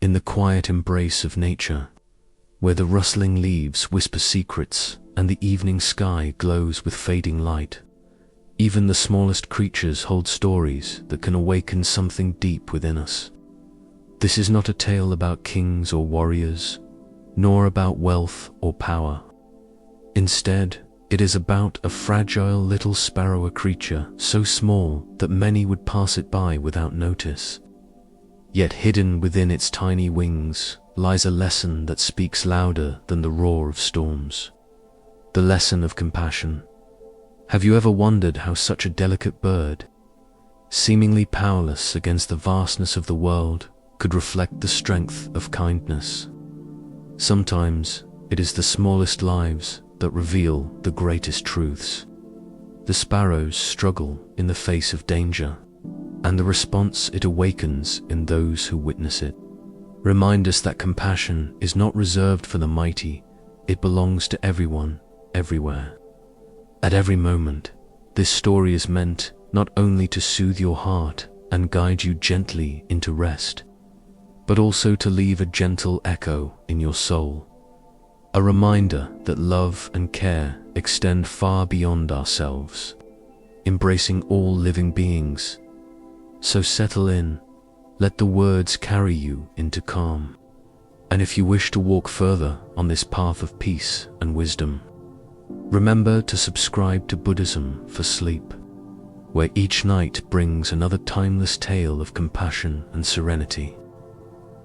in the quiet embrace of nature, where the rustling leaves whisper secrets and the evening sky glows with fading light. Even the smallest creatures hold stories that can awaken something deep within us. This is not a tale about kings or warriors, nor about wealth or power. Instead, it is about a fragile little sparrow, a creature so small that many would pass it by without notice. Yet hidden within its tiny wings lies a lesson that speaks louder than the roar of storms. The lesson of compassion. Have you ever wondered how such a delicate bird, seemingly powerless against the vastness of the world, could reflect the strength of kindness? Sometimes it is the smallest lives that reveal the greatest truths. The sparrow's struggle in the face of danger, and the response it awakens in those who witness it, remind us that compassion is not reserved for the mighty. It belongs to everyone, everywhere. At every moment, this story is meant not only to soothe your heart and guide you gently into rest, but also to leave a gentle echo in your soul, a reminder that love and care extend far beyond ourselves, embracing all living beings. So settle in, let the words carry you into calm. And if you wish to walk further on this path of peace and wisdom, remember to subscribe to Buddhism for sleep, where each night brings another timeless tale of compassion and serenity.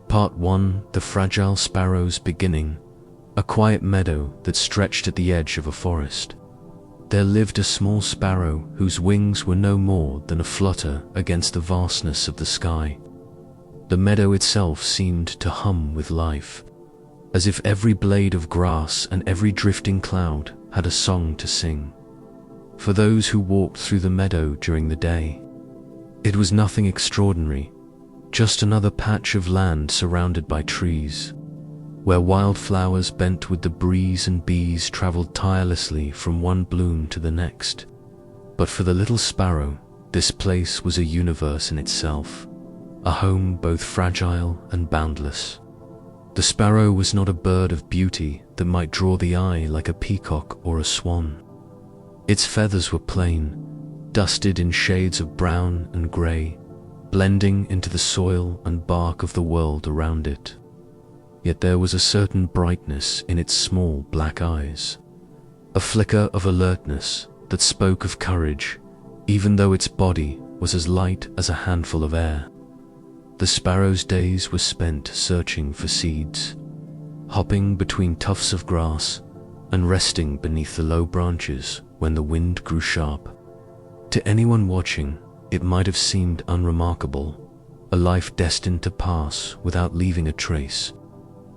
Part 1: The Fragile Sparrow's Beginning. A quiet meadow that stretched at the edge of a forest. There lived a small sparrow whose wings were no more than a flutter against the vastness of the sky. The meadow itself seemed to hum with life, as if every blade of grass and every drifting cloud had a song to sing. For those who walked through the meadow during the day, it was nothing extraordinary, just another patch of land surrounded by trees, where wildflowers bent with the breeze and bees traveled tirelessly from one bloom to the next. But for the little sparrow, this place was a universe in itself, a home both fragile and boundless. The sparrow was not a bird of beauty that might draw the eye like a peacock or a swan. Its feathers were plain, dusted in shades of brown and grey, blending into the soil and bark of the world around it. Yet there was a certain brightness in its small black eyes, a flicker of alertness that spoke of courage, even though its body was as light as a handful of air. The sparrow's days were spent searching for seeds, hopping between tufts of grass and resting beneath the low branches when the wind grew sharp. To anyone watching, it might have seemed unremarkable, a life destined to pass without leaving a trace.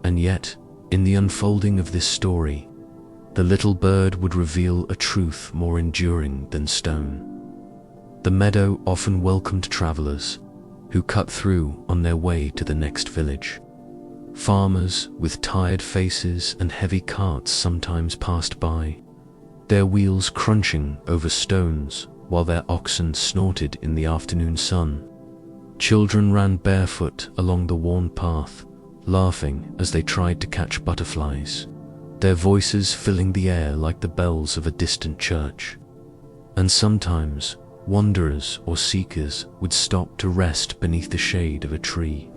And yet, in the unfolding of this story, the little bird would reveal a truth more enduring than stone. The meadow often welcomed travelers who cut through on their way to the next village. Farmers with tired faces and heavy carts sometimes passed by, their wheels crunching over stones while their oxen snorted in the afternoon sun. Children ran barefoot along the worn path, laughing as they tried to catch butterflies, their voices filling the air like the bells of a distant church. And sometimes, wanderers or seekers would stop to rest beneath the shade of a tree,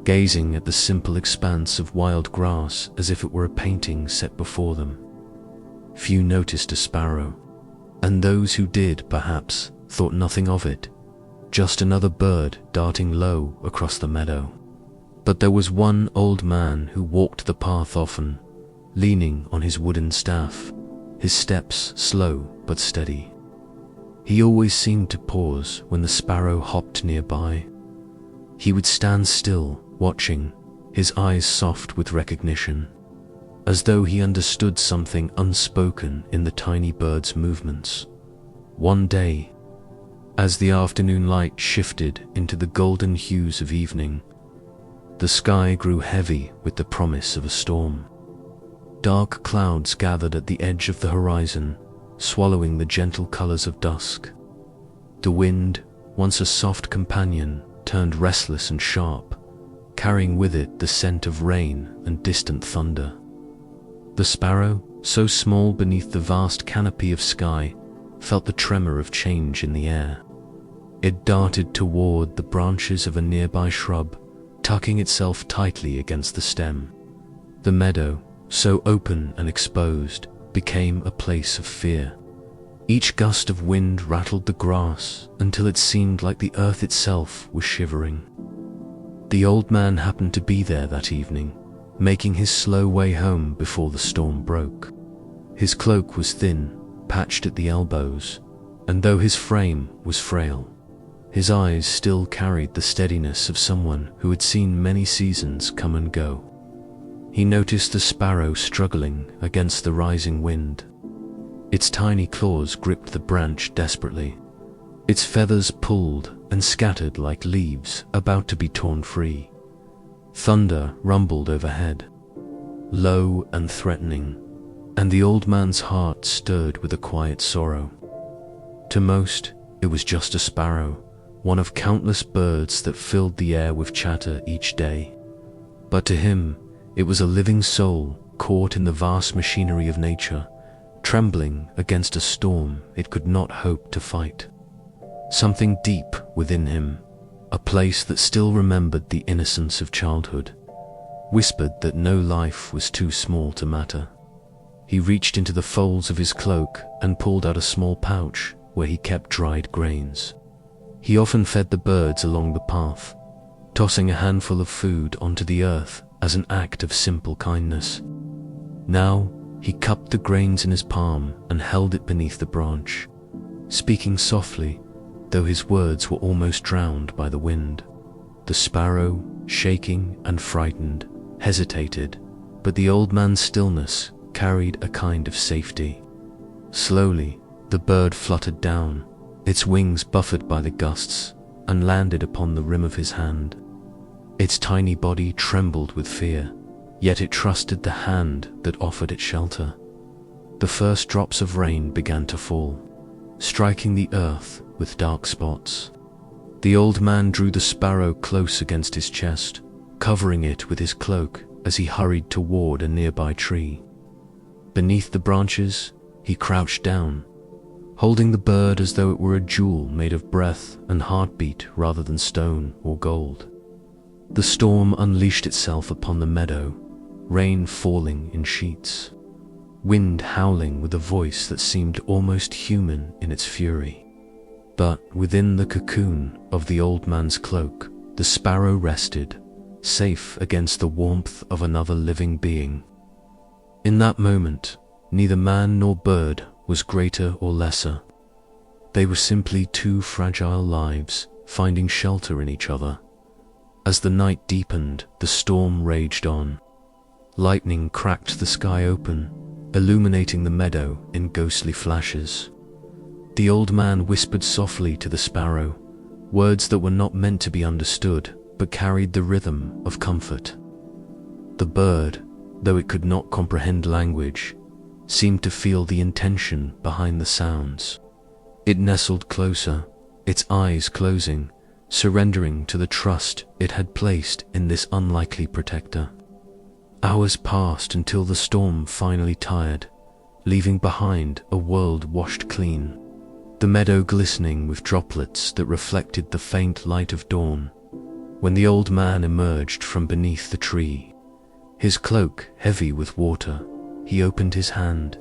gazing at the simple expanse of wild grass as if it were a painting set before them. Few noticed a sparrow, and those who did perhaps thought nothing of it, just another bird darting low across the meadow. But there was one old man who walked the path often, leaning on his wooden staff, his steps slow but steady. He always seemed to pause when the sparrow hopped nearby. He would stand still, watching, his eyes soft with recognition, as though he understood something unspoken in the tiny bird's movements. One day, as the afternoon light shifted into the golden hues of evening, the sky grew heavy with the promise of a storm. Dark clouds gathered at the edge of the horizon, swallowing the gentle colors of dusk. The wind, once a soft companion, turned restless and sharp, carrying with it the scent of rain and distant thunder. The sparrow, so small beneath the vast canopy of sky, felt the tremor of change in the air. It darted toward the branches of a nearby shrub, tucking itself tightly against the stem. The meadow, so open and exposed, became a place of fear. Each gust of wind rattled the grass until it seemed like the earth itself was shivering. The old man happened to be there that evening, making his slow way home before the storm broke. His cloak was thin, patched at the elbows, and though his frame was frail, his eyes still carried the steadiness of someone who had seen many seasons come and go. He noticed the sparrow struggling against the rising wind. Its tiny claws gripped the branch desperately. Its feathers pulled and scattered like leaves about to be torn free. Thunder rumbled overhead, low and threatening, and the old man's heart stirred with a quiet sorrow. To most, it was just a sparrow, one of countless birds that filled the air with chatter each day. But to him, it was a living soul caught in the vast machinery of nature, trembling against a storm it could not hope to fight. Something deep within him, a place that still remembered the innocence of childhood, whispered that no life was too small to matter. He reached into the folds of his cloak and pulled out a small pouch where he kept dried grains. He often fed the birds along the path, tossing a handful of food onto the earth as an act of simple kindness. Now, he cupped the grains in his palm and held it beneath the branch, speaking softly, though his words were almost drowned by the wind. The sparrow, shaking and frightened, hesitated, but the old man's stillness carried a kind of safety. Slowly, the bird fluttered down, its wings buffeted by the gusts, and landed upon the rim of his hand. Its tiny body trembled with fear, yet it trusted the hand that offered it shelter. The first drops of rain began to fall, striking the earth with dark spots. The old man drew the sparrow close against his chest, covering it with his cloak as he hurried toward a nearby tree. Beneath the branches, he crouched down, holding the bird as though it were a jewel made of breath and heartbeat rather than stone or gold. The storm unleashed itself upon the meadow, rain falling in sheets, wind howling with a voice that seemed almost human in its fury. But within the cocoon of the old man's cloak, the sparrow rested, safe against the warmth of another living being. In that moment, neither man nor bird was greater or lesser. They were simply two fragile lives finding shelter in each other. As the night deepened, the storm raged on. Lightning cracked the sky open, illuminating the meadow in ghostly flashes. The old man whispered softly to the sparrow, words that were not meant to be understood, but carried the rhythm of comfort. The bird, though it could not comprehend language, seemed to feel the intention behind the sounds. It nestled closer, its eyes closing, surrendering to the trust it had placed in this unlikely protector. Hours passed until the storm finally tired, leaving behind a world washed clean, the meadow glistening with droplets that reflected the faint light of dawn. When the old man emerged from beneath the tree, his cloak heavy with water, he opened his hand.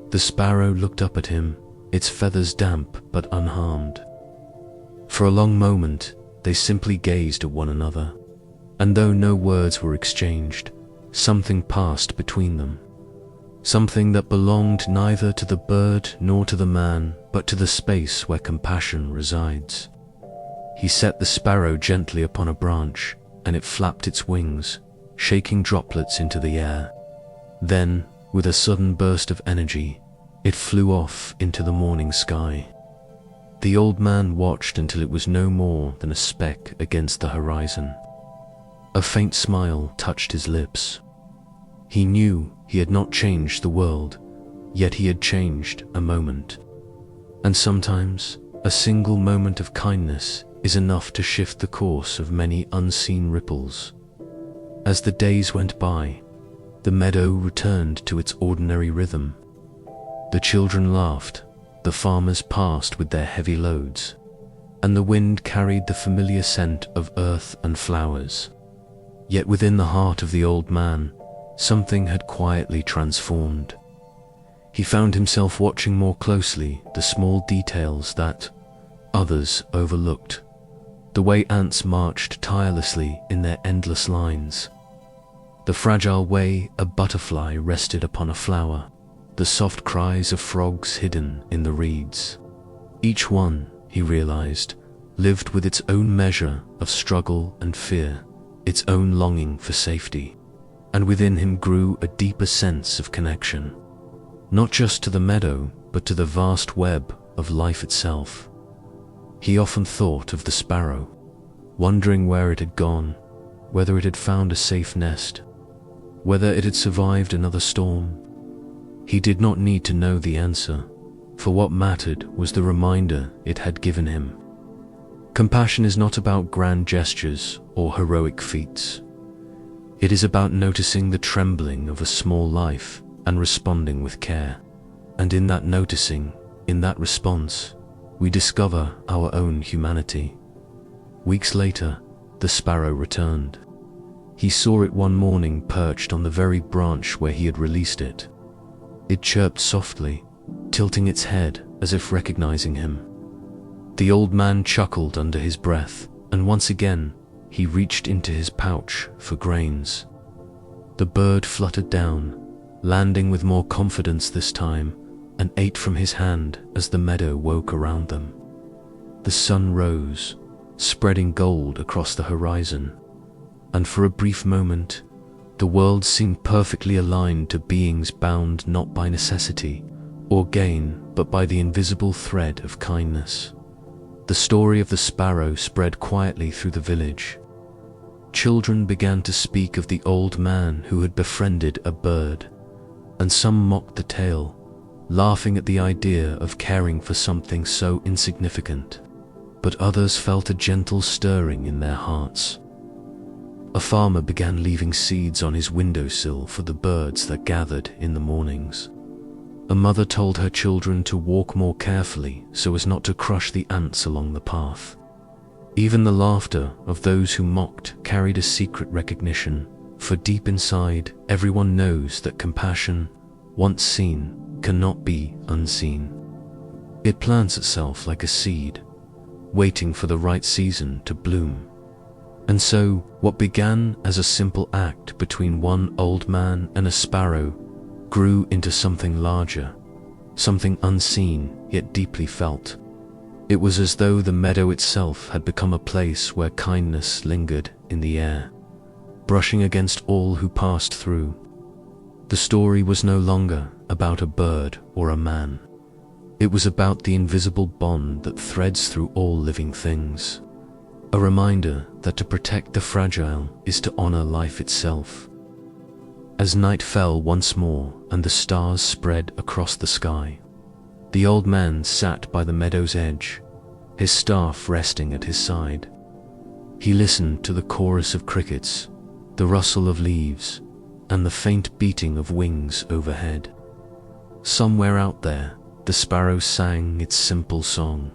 The sparrow looked up at him, its feathers damp but unharmed. For a long moment, they simply gazed at one another, and though no words were exchanged, something passed between them. Something that belonged neither to the bird nor to the man, but to the space where compassion resides. He set the sparrow gently upon a branch, and it flapped its wings, shaking droplets into the air. Then, with a sudden burst of energy, it flew off into the morning sky. The old man watched until it was no more than a speck against the horizon. A faint smile touched his lips. He knew he had not changed the world, yet he had changed a moment. And sometimes, a single moment of kindness is enough to shift the course of many unseen ripples. As the days went by, the meadow returned to its ordinary rhythm. The children laughed, the farmers passed with their heavy loads, and the wind carried the familiar scent of earth and flowers. Yet within the heart of the old man, something had quietly transformed. He found himself watching more closely the small details that others overlooked. The way ants marched tirelessly in their endless lines. The fragile way a butterfly rested upon a flower. The soft cries of frogs hidden in the reeds. Each one, he realized, lived with its own measure of struggle and fear, its own longing for safety. And within him grew a deeper sense of connection, not just to the meadow, but to the vast web of life itself. He often thought of the sparrow, wondering where it had gone, whether it had found a safe nest, whether it had survived another storm. He did not need to know the answer, for what mattered was the reminder it had given him. Compassion is not about grand gestures or heroic feats. It is about noticing the trembling of a small life and responding with care. And in that noticing, in that response, we discover our own humanity. Weeks later, the sparrow returned. He saw it one morning perched on the very branch where he had released it. It chirped softly, tilting its head as if recognizing him. The old man chuckled under his breath, and once again he reached into his pouch for grains. The bird fluttered down, landing with more confidence this time, and ate from his hand as the meadow woke around them. The sun rose, spreading gold across the horizon, and for a brief moment, the world seemed perfectly aligned to beings bound not by necessity or gain, but by the invisible thread of kindness. The story of the sparrow spread quietly through the village. Children began to speak of the old man who had befriended a bird, and some mocked the tale, laughing at the idea of caring for something so insignificant. But others felt a gentle stirring in their hearts. A farmer began leaving seeds on his windowsill for the birds that gathered in the mornings. A mother told her children to walk more carefully so as not to crush the ants along the path. Even the laughter of those who mocked carried a secret recognition, for deep inside, everyone knows that compassion, once seen, cannot be unseen. It plants itself like a seed, waiting for the right season to bloom. And so, what began as a simple act between one old man and a sparrow grew into something larger, something unseen yet deeply felt. It was as though the meadow itself had become a place where kindness lingered in the air, brushing against all who passed through. The story was no longer about a bird or a man. It was about the invisible bond that threads through all living things. A reminder that to protect the fragile is to honor life itself. As night fell once more and the stars spread across the sky, the old man sat by the meadow's edge, his staff resting at his side. He listened to the chorus of crickets, the rustle of leaves, and the faint beating of wings overhead. Somewhere out there, the sparrow sang its simple song,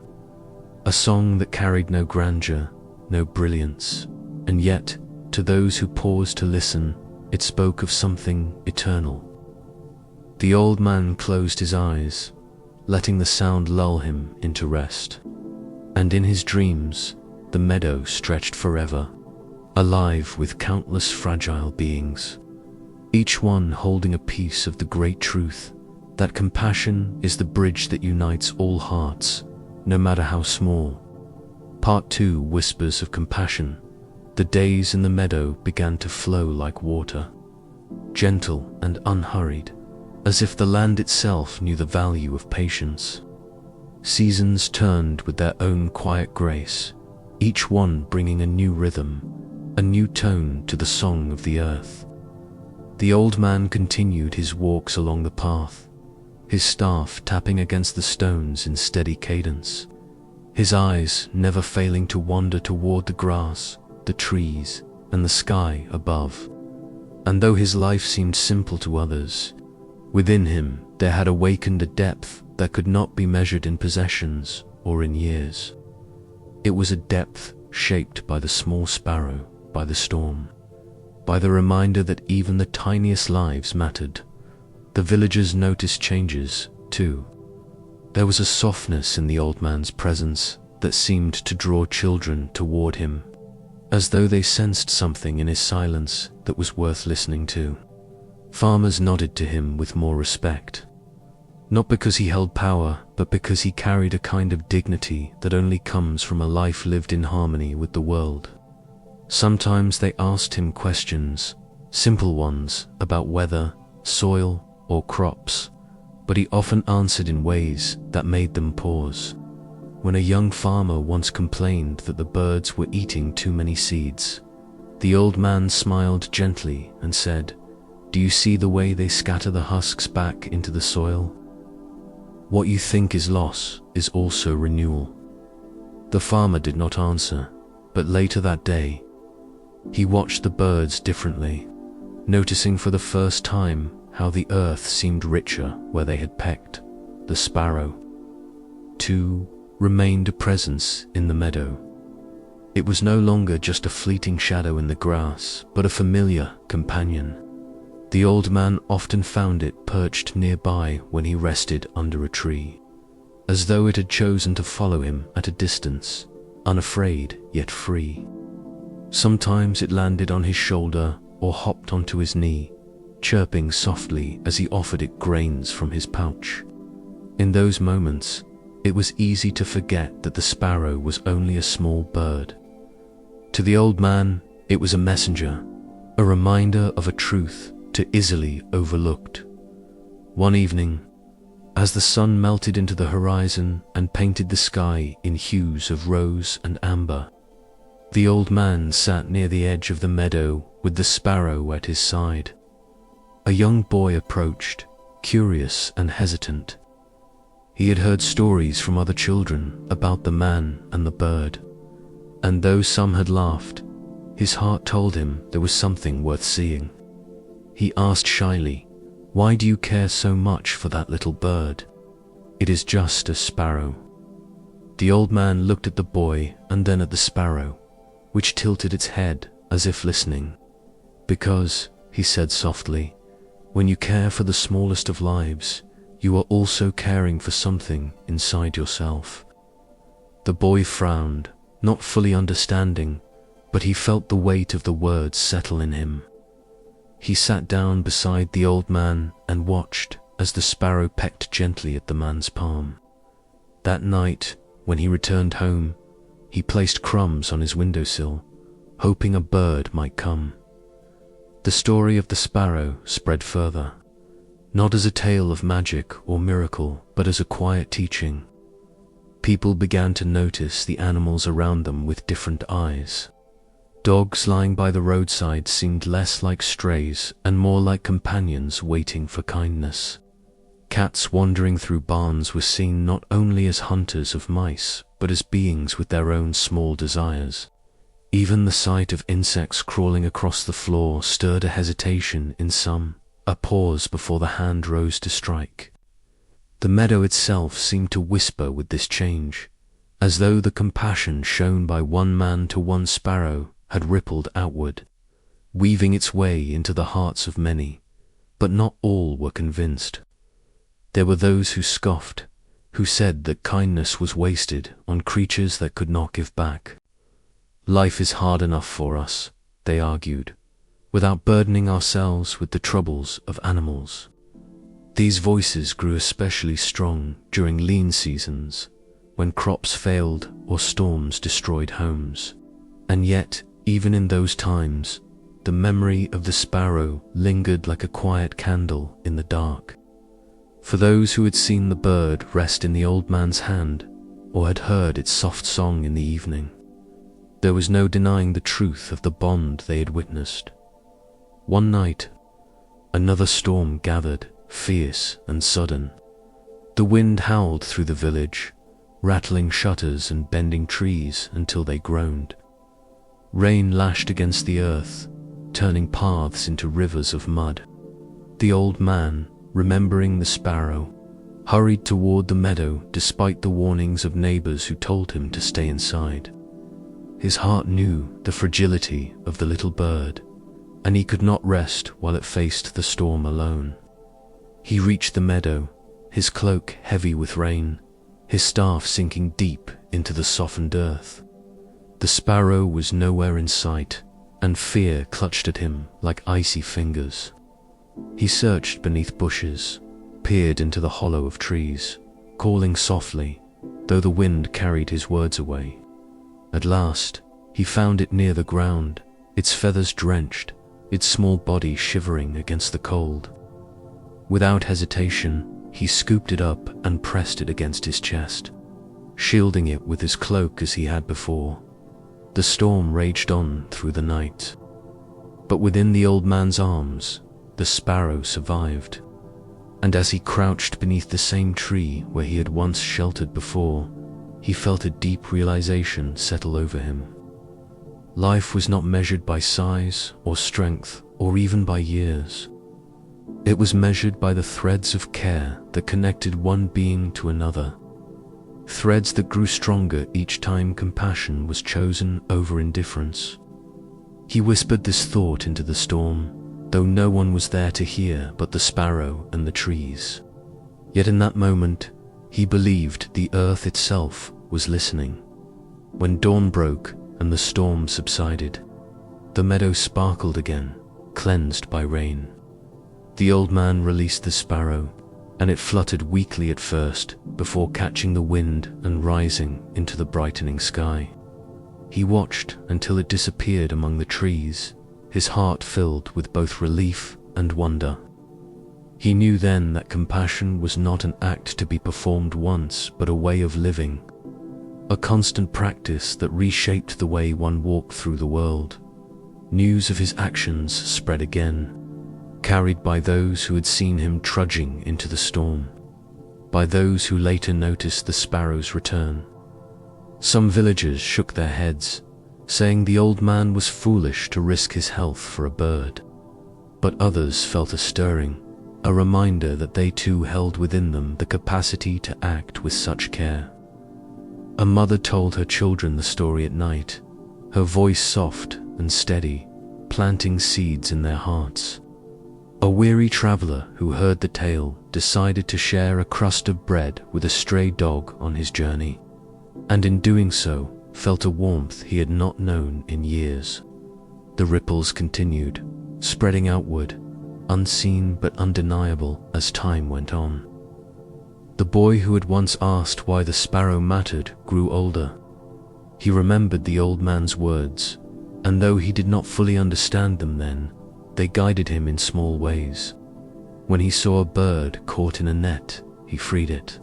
a song that carried no grandeur, no brilliance, and yet, to those who paused to listen, it spoke of something eternal. The old man closed his eyes, letting the sound lull him into rest. And in his dreams, the meadow stretched forever, alive with countless fragile beings, each one holding a piece of the great truth that compassion is the bridge that unites all hearts, no matter how small. Part 2, Whispers of Compassion. The days in the meadow began to flow like water, gentle and unhurried, as if the land itself knew the value of patience. Seasons turned with their own quiet grace, each one bringing a new rhythm, a new tone to the song of the earth. The old man continued his walks along the path, his staff tapping against the stones in steady cadence, his eyes never failing to wander toward the grass, the trees, and the sky above. And though his life seemed simple to others, within him there had awakened a depth that could not be measured in possessions or in years. It was a depth shaped by the small sparrow, by the storm, by the reminder that even the tiniest lives mattered. The villagers noticed changes, too. There was a softness in the old man's presence that seemed to draw children toward him, as though they sensed something in his silence that was worth listening to. Farmers nodded to him with more respect, not because he held power, but because he carried a kind of dignity that only comes from a life lived in harmony with the world. Sometimes they asked him questions, simple ones about weather, soil, or crops, but he often answered in ways that made them pause. When a young farmer once complained that the birds were eating too many seeds, the old man smiled gently and said, "Do you see the way they scatter the husks back into the soil? What you think is loss is also renewal." The farmer did not answer, but later that day, he watched the birds differently, noticing for the first time how the earth seemed richer where they had pecked. The sparrow, too, remained a presence in the meadow. It was no longer just a fleeting shadow in the grass, but a familiar companion. The old man often found it perched nearby when he rested under a tree, as though it had chosen to follow him at a distance, unafraid yet free. Sometimes it landed on his shoulder or hopped onto his knee, chirping softly as he offered it grains from his pouch. In those moments, it was easy to forget that the sparrow was only a small bird. To the old man, it was a messenger, a reminder of a truth too easily overlooked. One evening, as the sun melted into the horizon and painted the sky in hues of rose and amber, the old man sat near the edge of the meadow with the sparrow at his side. A young boy approached, curious and hesitant. He had heard stories from other children about the man and the bird, and though some had laughed, his heart told him there was something worth seeing. He asked shyly, "Why do you care so much for that little bird?" "It is just a sparrow." The old man looked at the boy and then at the sparrow, which tilted its head as if listening. "Because," he said softly, "when you care for the smallest of lives, you are also caring for something inside yourself." The boy frowned, not fully understanding, but he felt the weight of the words settle in him. He sat down beside the old man and watched as the sparrow pecked gently at the man's palm. That night, when he returned home, he placed crumbs on his windowsill, hoping a bird might come. The story of the sparrow spread further, not as a tale of magic or miracle, but as a quiet teaching. People began to notice the animals around them with different eyes. Dogs lying by the roadside seemed less like strays and more like companions waiting for kindness. Cats wandering through barns were seen not only as hunters of mice, but as beings with their own small desires. Even the sight of insects crawling across the floor stirred a hesitation in some, a pause before the hand rose to strike. The meadow itself seemed to whisper with this change, as though the compassion shown by one man to one sparrow had rippled outward, weaving its way into the hearts of many, but not all were convinced. There were those who scoffed, who said that kindness was wasted on creatures that could not give back. Life is hard enough for us, they argued, without burdening ourselves with the troubles of animals. These voices grew especially strong during lean seasons, when crops failed or storms destroyed homes. And yet, even in those times, the memory of the sparrow lingered like a quiet candle in the dark. For those who had seen the bird rest in the old man's hand, or had heard its soft song in the evening, there was no denying the truth of the bond they had witnessed. One night, another storm gathered, fierce and sudden. The wind howled through the village, rattling shutters and bending trees until they groaned. Rain lashed against the earth, turning paths into rivers of mud. The old man, remembering the sparrow, hurried toward the meadow despite the warnings of neighbors who told him to stay inside. His heart knew the fragility of the little bird, and he could not rest while it faced the storm alone. He reached the meadow, his cloak heavy with rain, his staff sinking deep into the softened earth. The sparrow was nowhere in sight, and fear clutched at him like icy fingers. He searched beneath bushes, peered into the hollow of trees, calling softly, though the wind carried his words away. At last, he found it near the ground, its feathers drenched, its small body shivering against the cold. Without hesitation, he scooped it up and pressed it against his chest, shielding it with his cloak as he had before. The storm raged on through the night, but within the old man's arms, the sparrow survived. And as he crouched beneath the same tree where he had once sheltered before, he felt a deep realization settle over him. Life was not measured by size or strength or even by years. It was measured by the threads of care that connected one being to another, threads that grew stronger each time compassion was chosen over indifference. He whispered this thought into the storm, though no one was there to hear but the sparrow and the trees. Yet in that moment, he believed the earth itself was listening. When dawn broke and the storm subsided, the meadow sparkled again, cleansed by rain. The old man released the sparrow, and it fluttered weakly at first before catching the wind and rising into the brightening sky. He watched until it disappeared among the trees, his heart filled with both relief and wonder. He knew then that compassion was not an act to be performed once, but a way of living, a constant practice that reshaped the way one walked through the world. News of his actions spread again, carried by those who had seen him trudging into the storm, by those who later noticed the sparrow's return. Some villagers shook their heads, saying the old man was foolish to risk his health for a bird. But others felt a stirring, a reminder that they too held within them the capacity to act with such care. A mother told her children the story at night, her voice soft and steady, planting seeds in their hearts. A weary traveler who heard the tale decided to share a crust of bread with a stray dog on his journey, and in doing so, felt a warmth he had not known in years. The ripples continued, spreading outward, unseen but undeniable as time went on. The boy who had once asked why the sparrow mattered grew older. He remembered the old man's words, and though he did not fully understand them then, they guided him in small ways. When he saw a bird caught in a net, he freed it.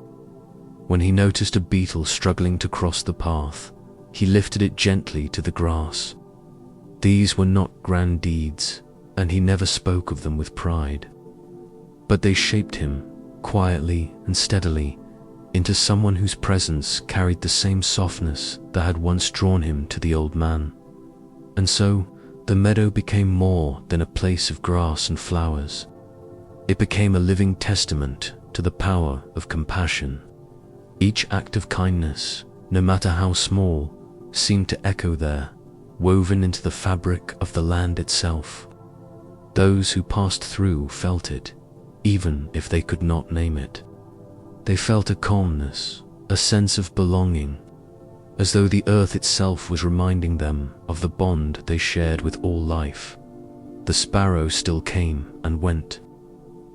When he noticed a beetle struggling to cross the path, he lifted it gently to the grass. These were not grand deeds, and he never spoke of them with pride. But they shaped him, quietly and steadily, into someone whose presence carried the same softness that had once drawn him to the old man. And so, the meadow became more than a place of grass and flowers. It became a living testament to the power of compassion. Each act of kindness, no matter how small, seemed to echo there, woven into the fabric of the land itself. Those who passed through felt it, even if they could not name it. They felt a calmness, a sense of belonging, as though the earth itself was reminding them of the bond they shared with all life. The sparrow still came and went,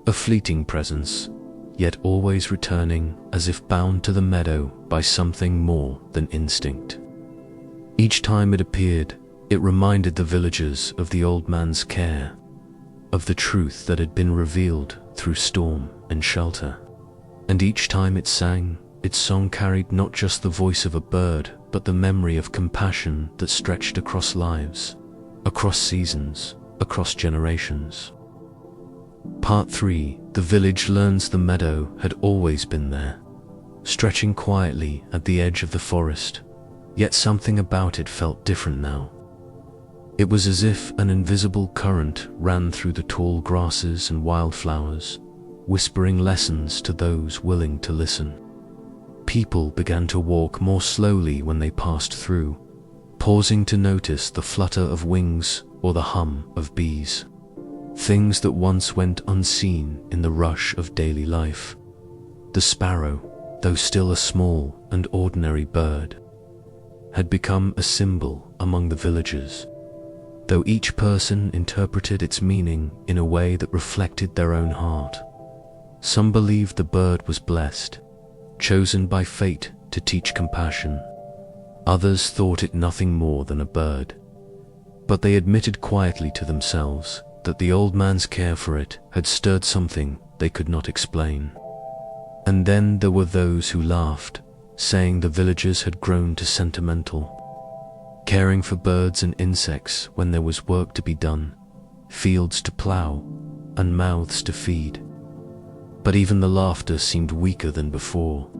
a fleeting presence, yet always returning as if bound to the meadow by something more than instinct. Each time it appeared, it reminded the villagers of the old man's care, of the truth that had been revealed through storm and shelter. And each time it sang, its song carried not just the voice of a bird, but the memory of compassion that stretched across lives, across seasons, across generations. Part 3. The village learns the meadow had always been there, stretching quietly at the edge of the forest, yet something about it felt different now. It was as if an invisible current ran through the tall grasses and wildflowers, whispering lessons to those willing to listen. People began to walk more slowly when they passed through, pausing to notice the flutter of wings or the hum of bees. Things that once went unseen in the rush of daily life. The sparrow, though still a small and ordinary bird, had become a symbol among the villagers, though each person interpreted its meaning in a way that reflected their own heart. Some believed the bird was blessed, chosen by fate to teach compassion. Others thought it nothing more than a bird, but they admitted quietly to themselves that the old man's care for it had stirred something they could not explain. And then there were those who laughed, saying the villagers had grown too sentimental, caring for birds and insects when there was work to be done, fields to plow, and mouths to feed. But even the laughter seemed weaker than before,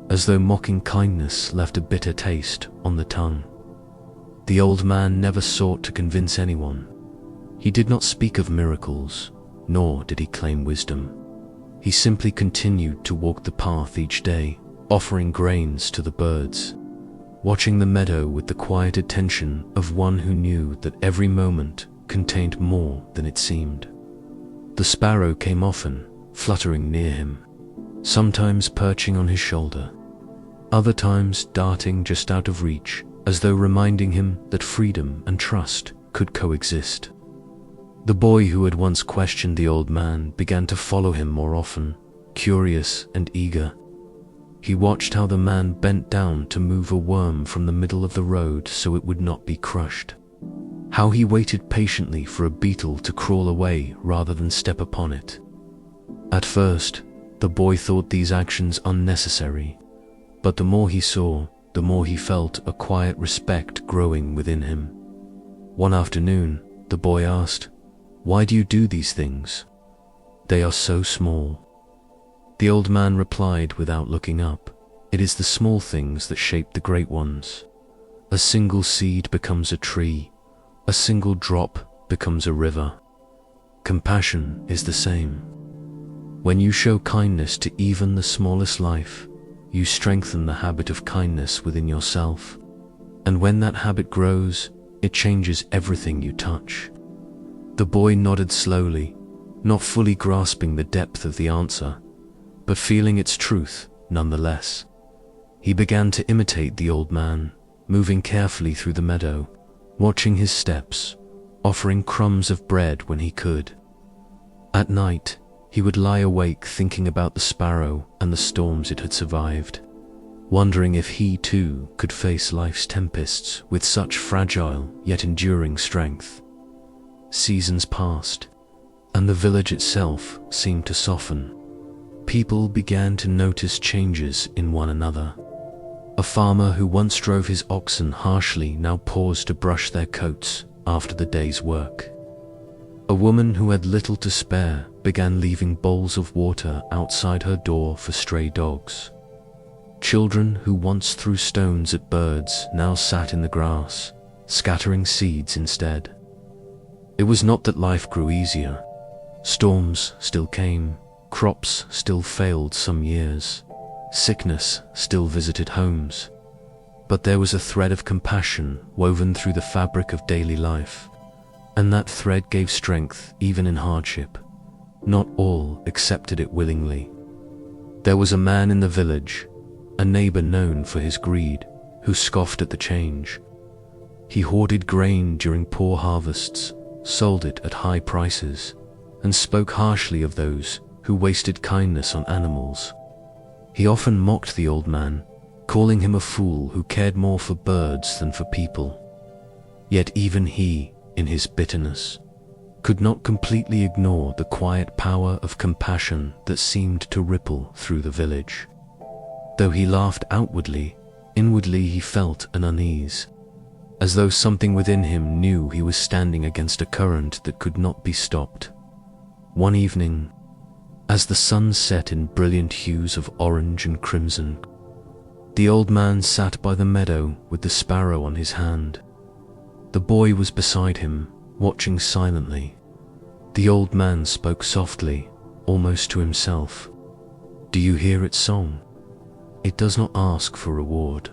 as though mocking kindness left a bitter taste on the tongue. The old man never sought to convince anyone. He did not speak of miracles, nor did he claim wisdom. He simply continued to walk the path each day, offering grains to the birds, watching the meadow with the quiet attention of one who knew that every moment contained more than it seemed. The sparrow came often, fluttering near him, sometimes perching on his shoulder, other times darting just out of reach, as though reminding him that freedom and trust could coexist. The boy who had once questioned the old man began to follow him more often, curious and eager. He watched how the man bent down to move a worm from the middle of the road so it would not be crushed, how he waited patiently for a beetle to crawl away rather than step upon it. At first, the boy thought these actions unnecessary, but the more he saw, the more he felt a quiet respect growing within him. One afternoon, the boy asked, "Why do you do these things? They are so small." The old man replied without looking up, "It is the small things that shape the great ones. A single seed becomes a tree, a single drop becomes a river. Compassion is the same. When you show kindness to even the smallest life, you strengthen the habit of kindness within yourself. And when that habit grows, it changes everything you touch." The boy nodded slowly, not fully grasping the depth of the answer, but feeling its truth nonetheless. He began to imitate the old man, moving carefully through the meadow, watching his steps, offering crumbs of bread when he could. At night, he would lie awake thinking about the sparrow and the storms it had survived, wondering if he too could face life's tempests with such fragile yet enduring strength. Seasons passed, and the village itself seemed to soften. People began to notice changes in one another. A farmer who once drove his oxen harshly now paused to brush their coats after the day's work. A woman who had little to spare began leaving bowls of water outside her door for stray dogs. Children who once threw stones at birds now sat in the grass, scattering seeds instead. It was not that life grew easier. Storms still came, crops still failed some years, sickness still visited homes. But there was a thread of compassion woven through the fabric of daily life, and that thread gave strength even in hardship. Not all accepted it willingly. There was a man in the village, a neighbor known for his greed, who scoffed at the change. He hoarded grain during poor harvests, sold it at high prices, and spoke harshly of those who wasted kindness on animals. He often mocked the old man, calling him a fool who cared more for birds than for people. Yet even he, in his bitterness, could not completely ignore the quiet power of compassion that seemed to ripple through the village. Though he laughed outwardly, inwardly he felt an unease, as though something within him knew he was standing against a current that could not be stopped. One evening, As the sun set in brilliant hues of orange and crimson, the old man sat by the meadow with the sparrow on his hand. The boy was beside him, watching silently. The old man spoke softly, almost to himself. "Do you hear its song? It does not ask for reward.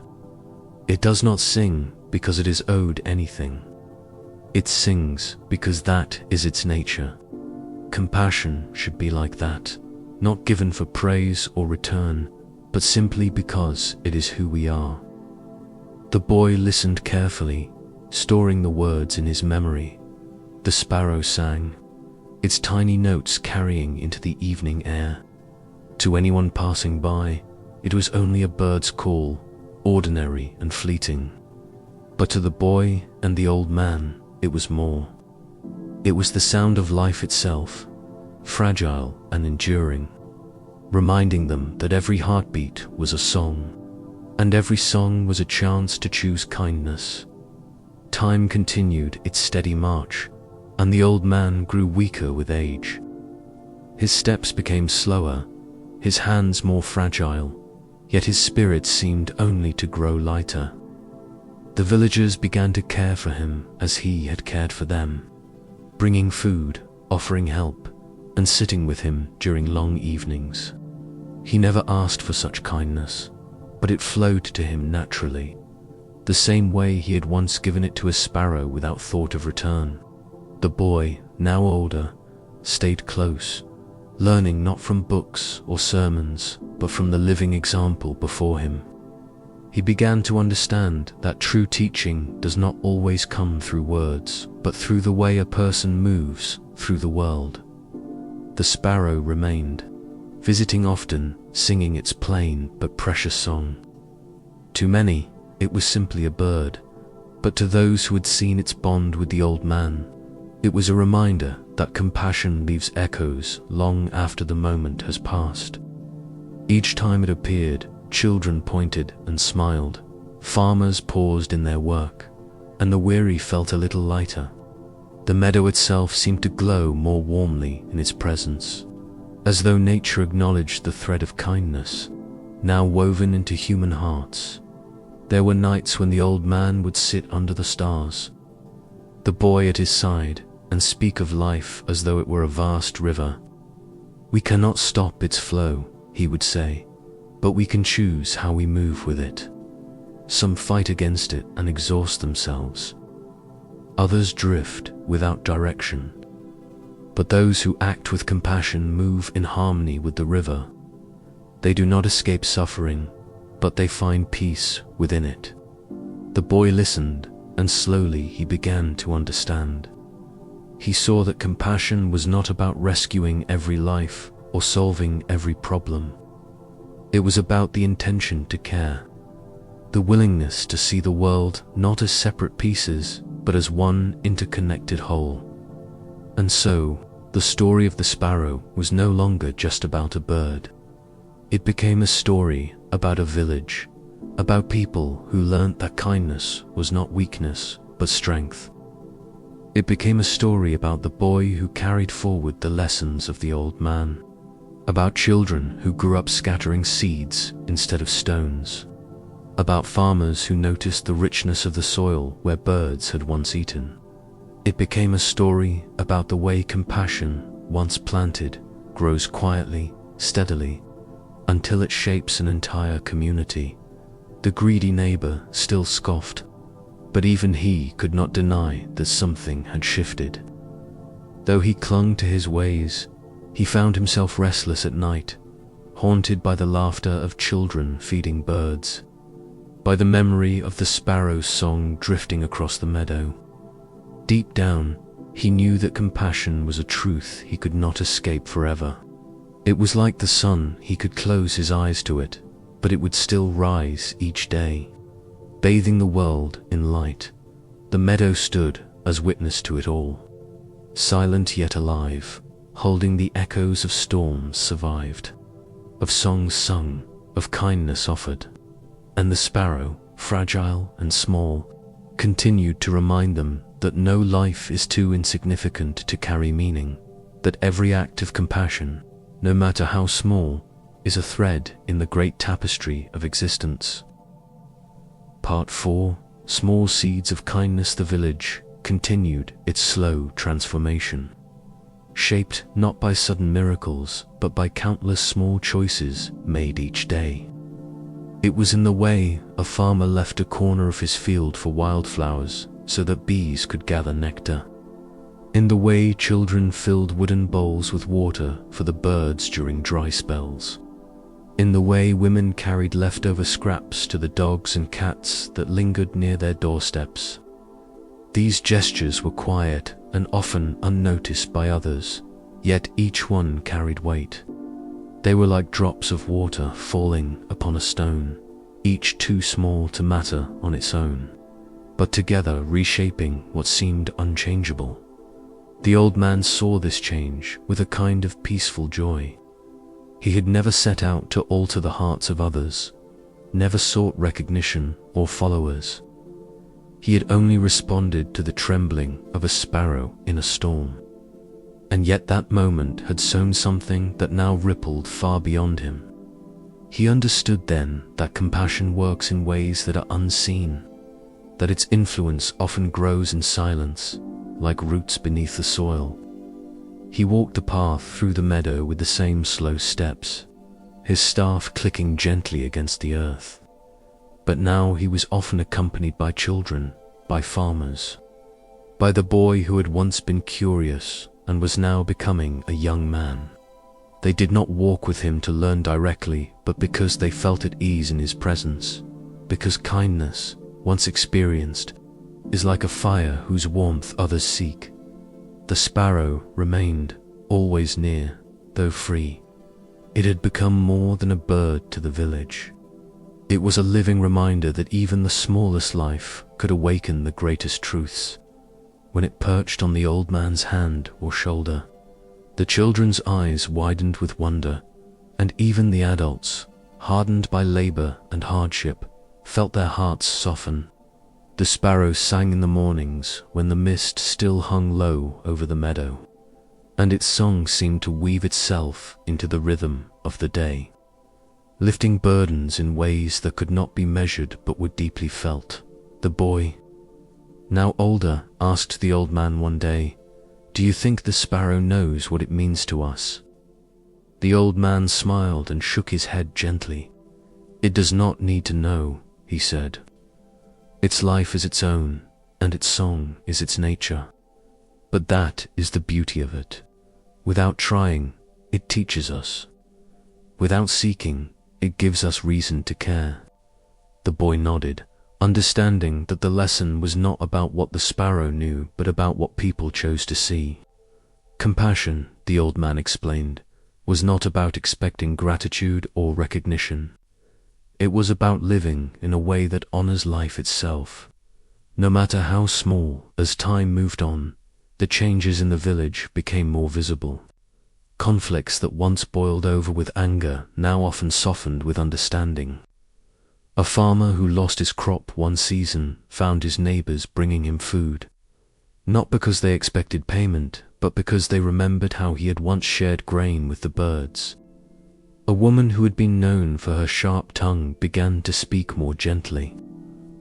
It does not sing because it is owed anything. It sings because that is its nature. Compassion should be like that, not given for praise or return, but simply because it is who we are." The boy listened carefully, storing the words in his memory. The sparrow sang, its tiny notes carrying into the evening air. To anyone passing by, it was only a bird's call, ordinary and fleeting. But to the boy and the old man, it was more. It was the sound of life itself, fragile and enduring, reminding them that every heartbeat was a song, and every song was a chance to choose kindness. Time continued its steady march, and the old man grew weaker with age. His steps became slower, his hands more fragile, yet his spirit seemed only to grow lighter. The villagers began to care for him as he had cared for them, bringing food, offering help, and sitting with him during long evenings. He never asked for such kindness, but it flowed to him naturally, the same way he had once given it to a sparrow without thought of return. The boy, now older, stayed close, learning not from books or sermons, but from the living example before him. He began to understand that true teaching does not always come through words, but through the way a person moves through the world. The sparrow remained, visiting often, singing its plain but precious song. To many, it was simply a bird, but to those who had seen its bond with the old man, it was a reminder that compassion leaves echoes long after the moment has passed. Each time it appeared, children pointed and smiled, farmers paused in their work, and the weary felt a little lighter. The meadow itself seemed to glow more warmly in its presence, as though nature acknowledged the thread of kindness, now woven into human hearts. There were nights when the old man would sit under the stars, the boy at his side, and speak of life as though it were a vast river. "We cannot stop its flow," he would say, "but we can choose how we move with it. Some fight against it and exhaust themselves. Others drift without direction. But those who act with compassion move in harmony with the river. They do not escape suffering, but they find peace within it." The boy listened, and slowly he began to understand. He saw that compassion was not about rescuing every life or solving every problem. It was about the intention to care, the willingness to see the world not as separate pieces, but as one interconnected whole. And so, the story of the sparrow was no longer just about a bird. It became a story about a village, about people who learnt that kindness was not weakness, but strength. It became a story about the boy who carried forward the lessons of the old man, about children who grew up scattering seeds instead of stones, about farmers who noticed the richness of the soil where birds had once eaten. It became a story about the way compassion, once planted, grows quietly, steadily, until it shapes an entire community. The greedy neighbor still scoffed, but even he could not deny that something had shifted. Though he clung to his ways, he found himself restless at night, haunted by the laughter of children feeding birds, by the memory of the sparrow's song drifting across the meadow. Deep down, he knew that compassion was a truth he could not escape forever. It was like the sun, he could close his eyes to it, but it would still rise each day, bathing the world in light. The meadow stood as witness to it all, silent yet alive, holding the echoes of storms survived, of songs sung, of kindness offered. And the sparrow, fragile and small, continued to remind them that no life is too insignificant to carry meaning, that every act of compassion, no matter how small, is a thread in the great tapestry of existence. Part 4. Small Seeds of Kindness. The village continued its slow transformation, shaped not by sudden miracles, but by countless small choices made each day. It was in the way a farmer left a corner of his field for wildflowers so that bees could gather nectar. In the way children filled wooden bowls with water for the birds during dry spells. In the way women carried leftover scraps to the dogs and cats that lingered near their doorsteps. These gestures were quiet and often unnoticed by others, yet each one carried weight. They were like drops of water falling upon a stone, each too small to matter on its own, but together reshaping what seemed unchangeable. The old man saw this change with a kind of peaceful joy. He had never set out to alter the hearts of others, never sought recognition or followers. He had only responded to the trembling of a sparrow in a storm. And yet that moment had sown something that now rippled far beyond him. He understood then that compassion works in ways that are unseen, that its influence often grows in silence, like roots beneath the soil. He walked the path through the meadow with the same slow steps, his staff clicking gently against the earth. But now he was often accompanied by children, by farmers, by the boy who had once been curious and was now becoming a young man. They did not walk with him to learn directly, but because they felt at ease in his presence, because kindness, once experienced, is like a fire whose warmth others seek. The sparrow remained always near, though free. It had become more than a bird to the village. It was a living reminder that even the smallest life could awaken the greatest truths. When it perched on the old man's hand or shoulder, the children's eyes widened with wonder, and even the adults, hardened by labor and hardship, felt their hearts soften. The sparrow sang in the mornings when the mist still hung low over the meadow, and its song seemed to weave itself into the rhythm of the day, lifting burdens in ways that could not be measured but were deeply felt. The boy, now older, asked the old man one day, "Do you think the sparrow knows what it means to us?" The old man smiled and shook his head gently. "It does not need to know," he said. "Its life is its own, and its song is its nature. But that is the beauty of it. Without trying, it teaches us. Without seeking, it gives us reason to care." The boy nodded, understanding that the lesson was not about what the sparrow knew, but about what people chose to see. Compassion, the old man explained, was not about expecting gratitude or recognition. It was about living in a way that honors life itself. No matter how small, as time moved on, the changes in the village became more visible. Conflicts that once boiled over with anger now often softened with understanding. A farmer who lost his crop one season found his neighbors bringing him food, not because they expected payment, but because they remembered how he had once shared grain with the birds. A woman who had been known for her sharp tongue began to speak more gently,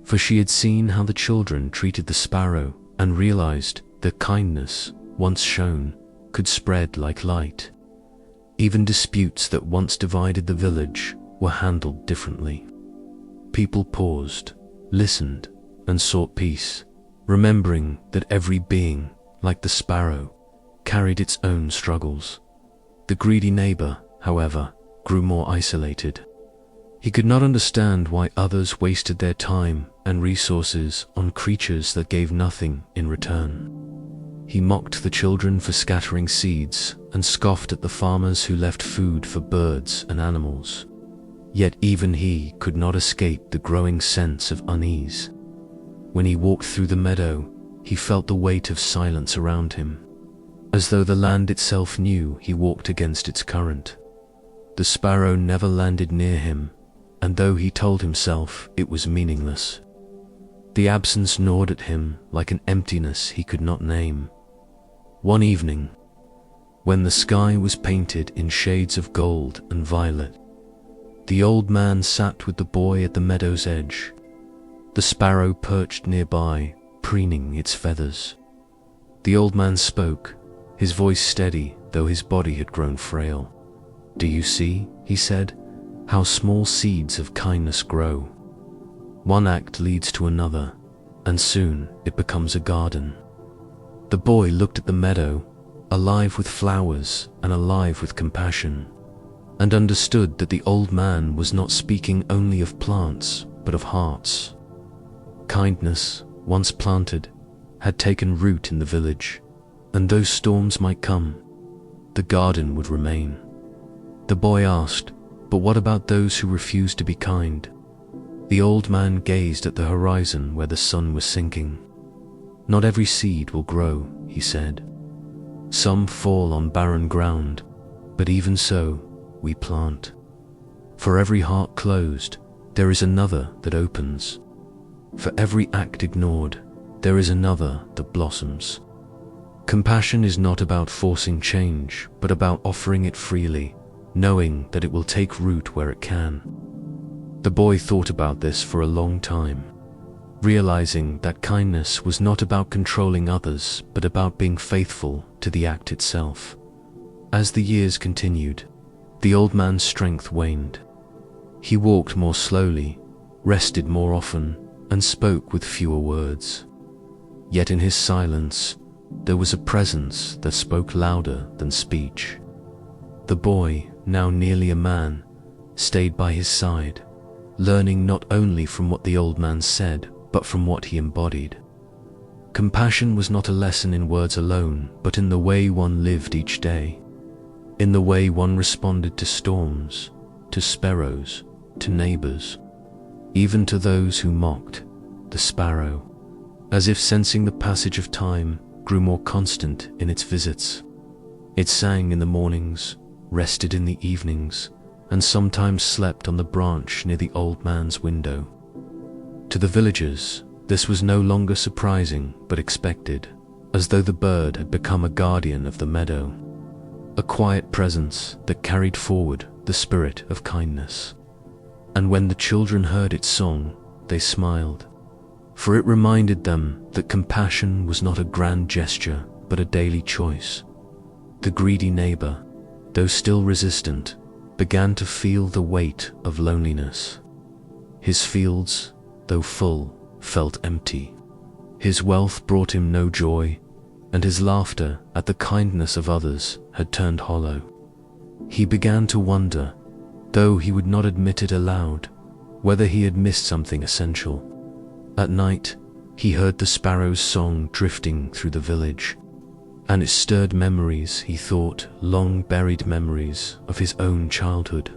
for she had seen how the children treated the sparrow and realized that kindness, once shown, could spread like light. Even disputes that once divided the village were handled differently. People paused, listened, and sought peace, remembering that every being, like the sparrow, carried its own struggles. The greedy neighbor, however, grew more isolated. He could not understand why others wasted their time and resources on creatures that gave nothing in return. He mocked the children for scattering seeds and scoffed at the farmers who left food for birds and animals. Yet even he could not escape the growing sense of unease. When he walked through the meadow, he felt the weight of silence around him. As though the land itself knew he walked against its current. The sparrow never landed near him, and though he told himself it was meaningless, the absence gnawed at him like an emptiness he could not name. One evening, when the sky was painted in shades of gold and violet. The old man sat with the boy at the meadow's edge. The sparrow perched nearby, preening its feathers. The old man spoke, his voice steady, though his body had grown frail. "Do you see," he said, "how small seeds of kindness grow? One act leads to another, and soon it becomes a garden." The boy looked at the meadow, alive with flowers and alive with compassion, and understood that the old man was not speaking only of plants, but of hearts. Kindness, once planted, had taken root in the village, and though storms might come, the garden would remain. The boy asked, "But what about those who refuse to be kind?" The old man gazed at the horizon where the sun was sinking. "Not every seed will grow," he said. "Some fall on barren ground, but even so, we plant. For every heart closed, there is another that opens. For every act ignored, there is another that blossoms." Compassion is not about forcing change, but about offering it freely, knowing that it will take root where it can. The boy thought about this for a long time, realizing that kindness was not about controlling others, but about being faithful to the act itself. As the years continued, the old man's strength waned. He walked more slowly, rested more often, and spoke with fewer words. Yet in his silence, there was a presence that spoke louder than speech. The boy, now nearly a man, stayed by his side, learning not only from what the old man said, but from what he embodied. Compassion was not a lesson in words alone, but in the way one lived each day, in the way one responded to storms, to sparrows, to neighbors, even to those who mocked, the sparrow, as if sensing the passage of time, grew more constant in its visits. It sang in the mornings, rested in the evenings, and sometimes slept on the branch near the old man's window. To the villagers, this was no longer surprising but expected, as though the bird had become a guardian of the meadow, a quiet presence that carried forward the spirit of kindness. And when the children heard its song, they smiled, for it reminded them that compassion was not a grand gesture, but a daily choice. The greedy neighbor, though still resistant, began to feel the weight of loneliness. His fields, though full, felt empty. His wealth brought him no joy, and his laughter at the kindness of others had turned hollow. He began to wonder, though he would not admit it aloud, whether he had missed something essential. At night, he heard the sparrow's song drifting through the village, and it stirred memories, he thought, long-buried memories of his own childhood,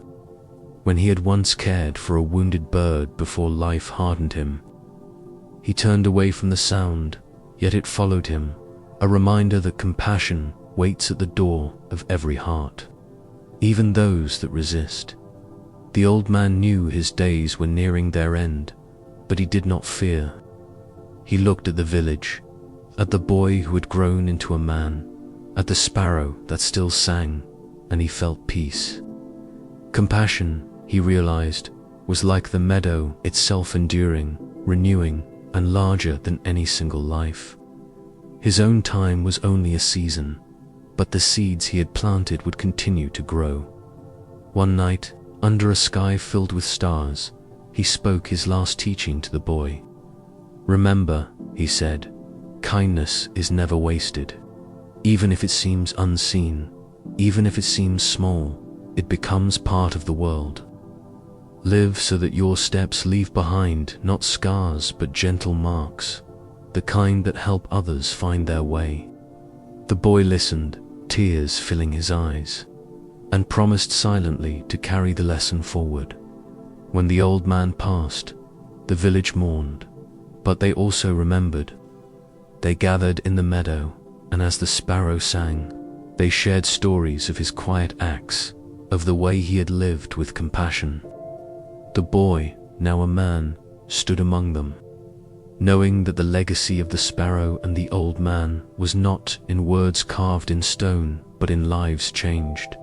when he had once cared for a wounded bird before life hardened him. He turned away from the sound, yet it followed him, a reminder that compassion waits at the door of every heart, even those that resist. The old man knew his days were nearing their end, but he did not fear. He looked at the village, at the boy who had grown into a man, at the sparrow that still sang, and he felt peace. Compassion, he realized, was like the meadow itself, enduring, renewing, and larger than any single life. His own time was only a season, but the seeds he had planted would continue to grow. One night, under a sky filled with stars, he spoke his last teaching to the boy. "Remember," he said, "kindness is never wasted. Even if it seems unseen, even if it seems small, it becomes part of the world. Live so that your steps leave behind not scars but gentle marks, the kind that help others find their way." The boy listened, tears filling his eyes, and promised silently to carry the lesson forward. When the old man passed, the village mourned, but they also remembered. They gathered in the meadow, and as the sparrow sang, they shared stories of his quiet acts, of the way he had lived with compassion. The boy, now a man, stood among them, knowing that the legacy of the sparrow and the old man was not in words carved in stone, but in lives changed,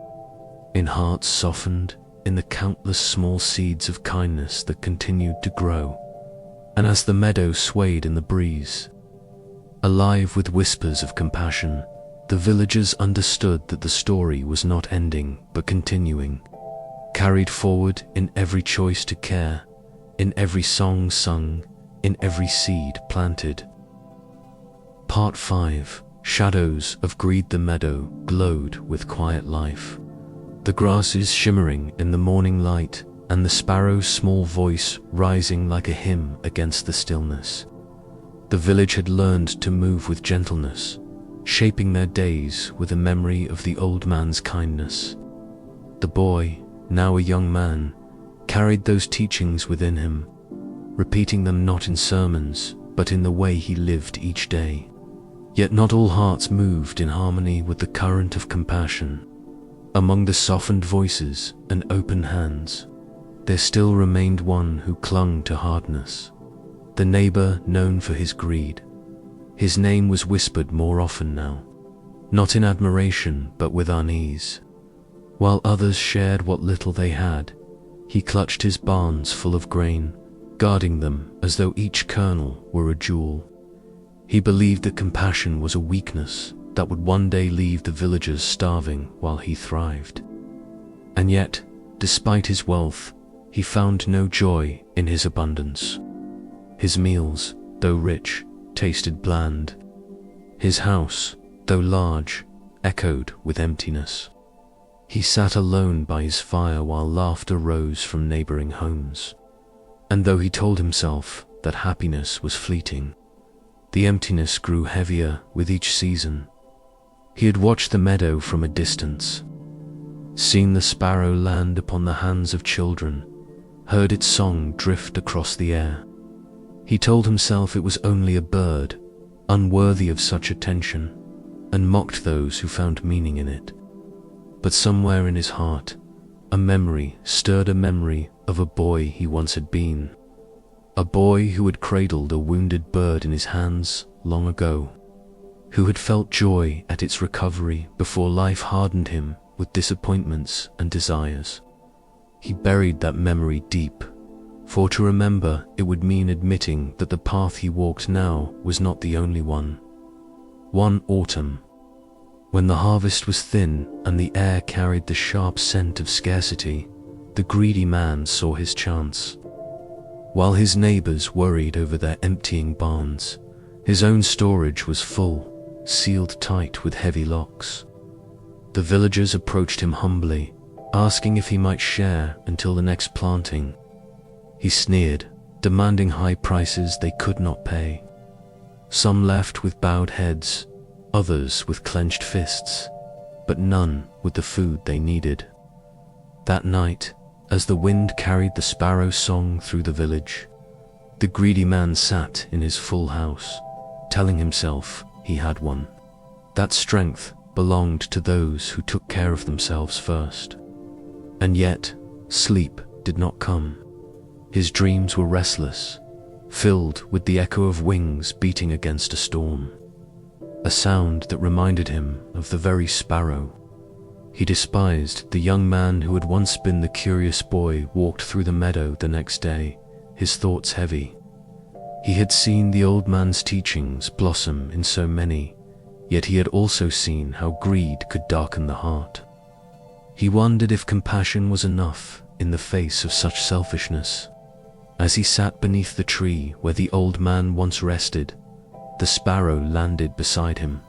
in hearts softened, in the countless small seeds of kindness that continued to grow. And as the meadow swayed in the breeze, alive with whispers of compassion, the villagers understood that the story was not ending but continuing, carried forward in every choice to care, in every song sung, in every seed planted. Part 5. Shadows of Greed. The meadow glowed with quiet life, the grasses shimmering in the morning light, and the sparrow's small voice rising like a hymn against the stillness. The village had learned to move with gentleness, shaping their days with a memory of the old man's kindness. The boy, now a young man, carried those teachings within him, repeating them not in sermons, but in the way he lived each day. Yet not all hearts moved in harmony with the current of compassion. Among the softened voices and open hands, there still remained one who clung to hardness, the neighbor known for his greed. His name was whispered more often now, not in admiration but with unease. While others shared what little they had, he clutched his barns full of grain, guarding them as though each kernel were a jewel. He believed that compassion was a weakness that would one day leave the villagers starving while he thrived. And yet, despite his wealth, he found no joy in his abundance. His meals, though rich, tasted bland. His house, though large, echoed with emptiness. He sat alone by his fire while laughter rose from neighboring homes. And though he told himself that happiness was fleeting, the emptiness grew heavier with each season. He had watched the meadow from a distance, seen the sparrow land upon the hands of children, heard its song drift across the air. He told himself it was only a bird, unworthy of such attention, and mocked those who found meaning in it. But somewhere in his heart, a memory stirred, a memory of a boy he once had been, a boy who had cradled a wounded bird in his hands long ago, who had felt joy at its recovery before life hardened him with disappointments and desires. He buried that memory deep, for to remember it would mean admitting that the path he walked now was not the only one. One autumn, when the harvest was thin and the air carried the sharp scent of scarcity, the greedy man saw his chance. While his neighbors worried over their emptying barns, his own storage was full, sealed tight with heavy locks. The villagers approached him humbly, asking if he might share until the next planting. He sneered, demanding high prices they could not pay. Some left with bowed heads, others with clenched fists, but none with the food they needed. That night, as the wind carried the sparrow song through the village, the greedy man sat in his full house, telling himself he had one. That strength belonged to those who took care of themselves first. And yet, sleep did not come. His dreams were restless, filled with the echo of wings beating against a storm, a sound that reminded him of the very sparrow. He despised the young man who had once been the curious boy walked through the meadow the next day, his thoughts heavy. He had seen the old man's teachings blossom in so many, yet he had also seen how greed could darken the heart. He wondered if compassion was enough in the face of such selfishness. As he sat beneath the tree where the old man once rested, the sparrow landed beside him,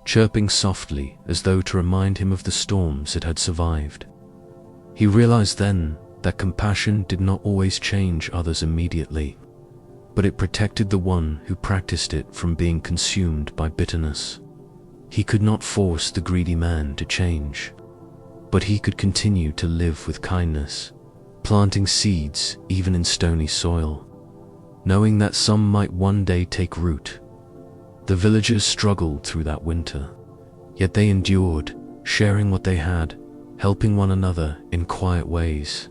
chirping softly as though to remind him of the storms it had survived. He realized then that compassion did not always change others immediately, but it protected the one who practiced it from being consumed by bitterness. He could not force the greedy man to change, but he could continue to live with kindness, planting seeds even in stony soil, knowing that some might one day take root. The villagers struggled through that winter, yet they endured, sharing what they had, helping one another in quiet ways.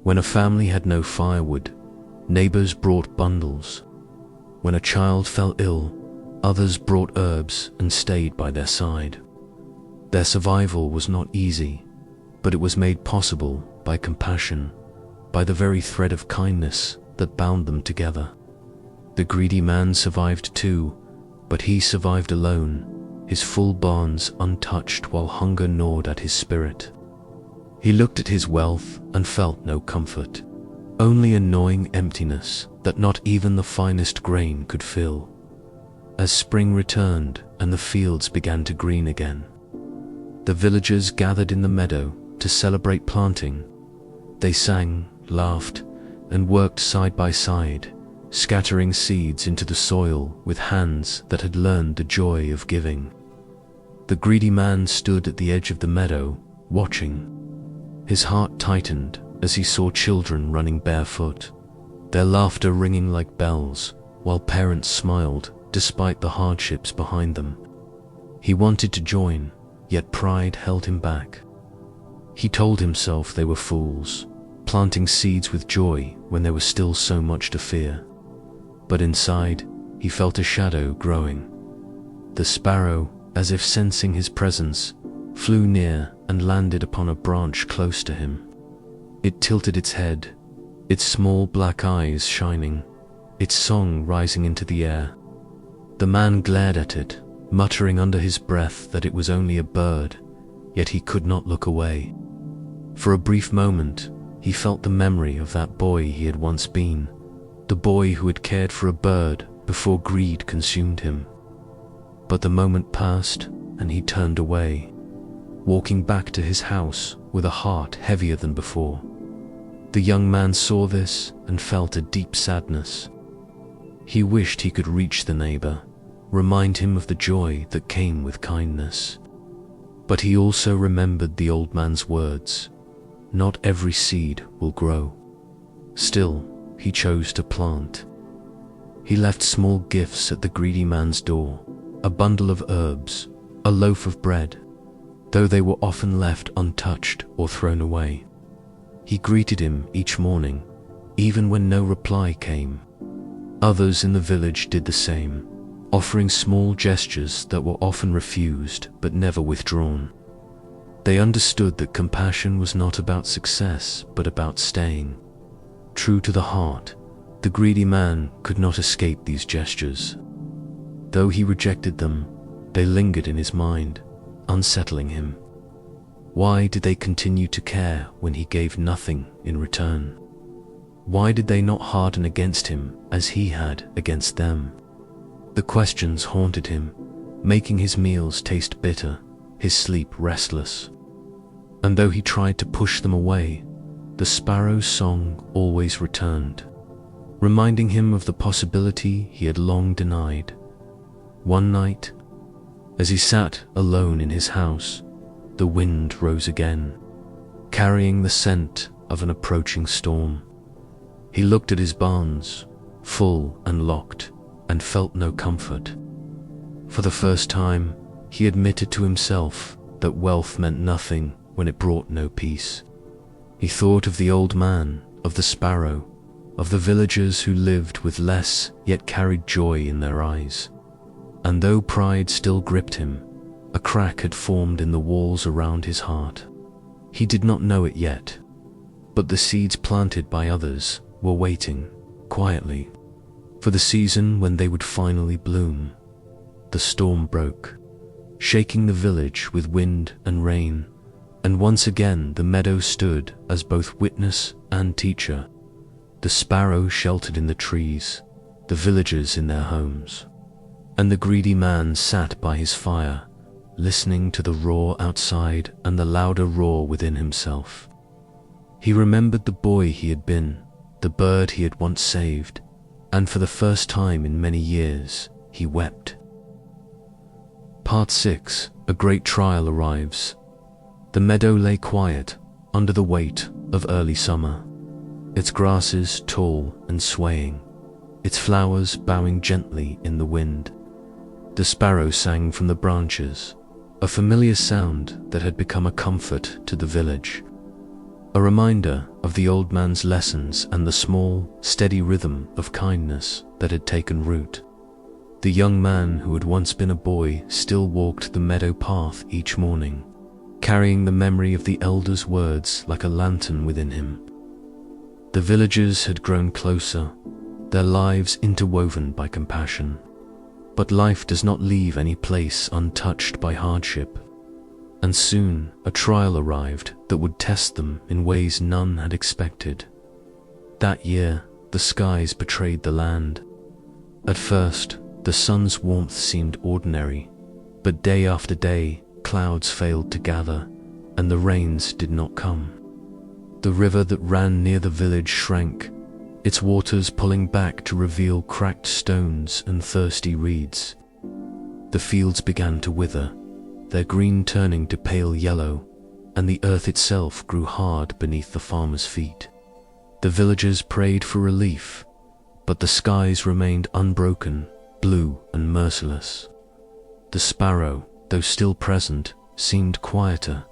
When a family had no firewood, neighbors brought bundles. When a child fell ill, others brought herbs and stayed by their side. Their survival was not easy, but it was made possible by compassion, by the very thread of kindness that bound them together. The greedy man survived too, but he survived alone, his full barns untouched while hunger gnawed at his spirit. He looked at his wealth and felt no comfort, only a gnawing emptiness that not even the finest grain could fill. As spring returned and the fields began to green again, the villagers gathered in the meadow to celebrate planting. They sang, laughed, and worked side by side, scattering seeds into the soil with hands that had learned the joy of giving. The greedy man stood at the edge of the meadow, watching. His heart tightened as he saw children running barefoot, their laughter ringing like bells, while parents smiled despite the hardships behind them. He wanted to join, yet pride held him back. He told himself they were fools, planting seeds with joy when there was still so much to fear. But inside, he felt a shadow growing. The sparrow, as if sensing his presence, flew near and landed upon a branch close to him. It tilted its head, its small black eyes shining, its song rising into the air. The man glared at it, muttering under his breath that it was only a bird, yet he could not look away. For a brief moment, he felt the memory of that boy he had once been, the boy who had cared for a bird before greed consumed him. But the moment passed and he turned away, walking back to his house with a heart heavier than before. The young man saw this and felt a deep sadness. He wished he could reach the neighbor, remind him of the joy that came with kindness. But he also remembered the old man's words, "Not every seed will grow." Still, he chose to plant. He left small gifts at the greedy man's door, a bundle of herbs, a loaf of bread, though they were often left untouched or thrown away. He greeted him each morning, even when no reply came. Others in the village did the same, offering small gestures that were often refused but never withdrawn. They understood that compassion was not about success but about staying. True to the heart, the greedy man could not escape these gestures. Though he rejected them, they lingered in his mind, unsettling him. Why did they continue to care when he gave nothing in return? Why did they not harden against him as he had against them? The questions haunted him, making his meals taste bitter, his sleep restless. And though he tried to push them away, the sparrow's song always returned, reminding him of the possibility he had long denied. One night, as he sat alone in his house, the wind rose again, carrying the scent of an approaching storm. He looked at his barns, full and locked, and felt no comfort. For the first time, he admitted to himself that wealth meant nothing when it brought no peace. He thought of the old man, of the sparrow, of the villagers who lived with less yet carried joy in their eyes. And though pride still gripped him, a crack had formed in the walls around his heart. He did not know it yet, but the seeds planted by others were waiting, quietly, for the season when they would finally bloom. The storm broke, shaking the village with wind and rain, and once again the meadow stood as both witness and teacher. The sparrow sheltered in the trees, the villagers in their homes, and the greedy man sat by his fire, listening to the roar outside and the louder roar within himself. He remembered the boy he had been, the bird he had once saved, and for the first time in many years, he wept. Part 6. A great trial arrives. The meadow lay quiet under the weight of early summer, its grasses tall and swaying, its flowers bowing gently in the wind. The sparrow sang from the branches, a familiar sound that had become a comfort to the village. a reminder of the old man's lessons and the small, steady rhythm of kindness that had taken root. The young man who had once been a boy still walked the meadow path each morning, carrying the memory of the elders' words like a lantern within him. The villagers had grown closer, their lives interwoven by compassion. But life does not leave any place untouched by hardship, and soon a trial arrived that would test them in ways none had expected. That year, the skies betrayed the land. At first, the sun's warmth seemed ordinary, but day after day, clouds failed to gather, and the rains did not come. The river that ran near the village shrank, its waters pulling back to reveal cracked stones and thirsty reeds. The fields began to wither, their green turning to pale yellow, and the earth itself grew hard beneath the farmers' feet. The villagers prayed for relief, but the skies remained unbroken, blue and merciless. The sparrow, though still present, seemed quieter,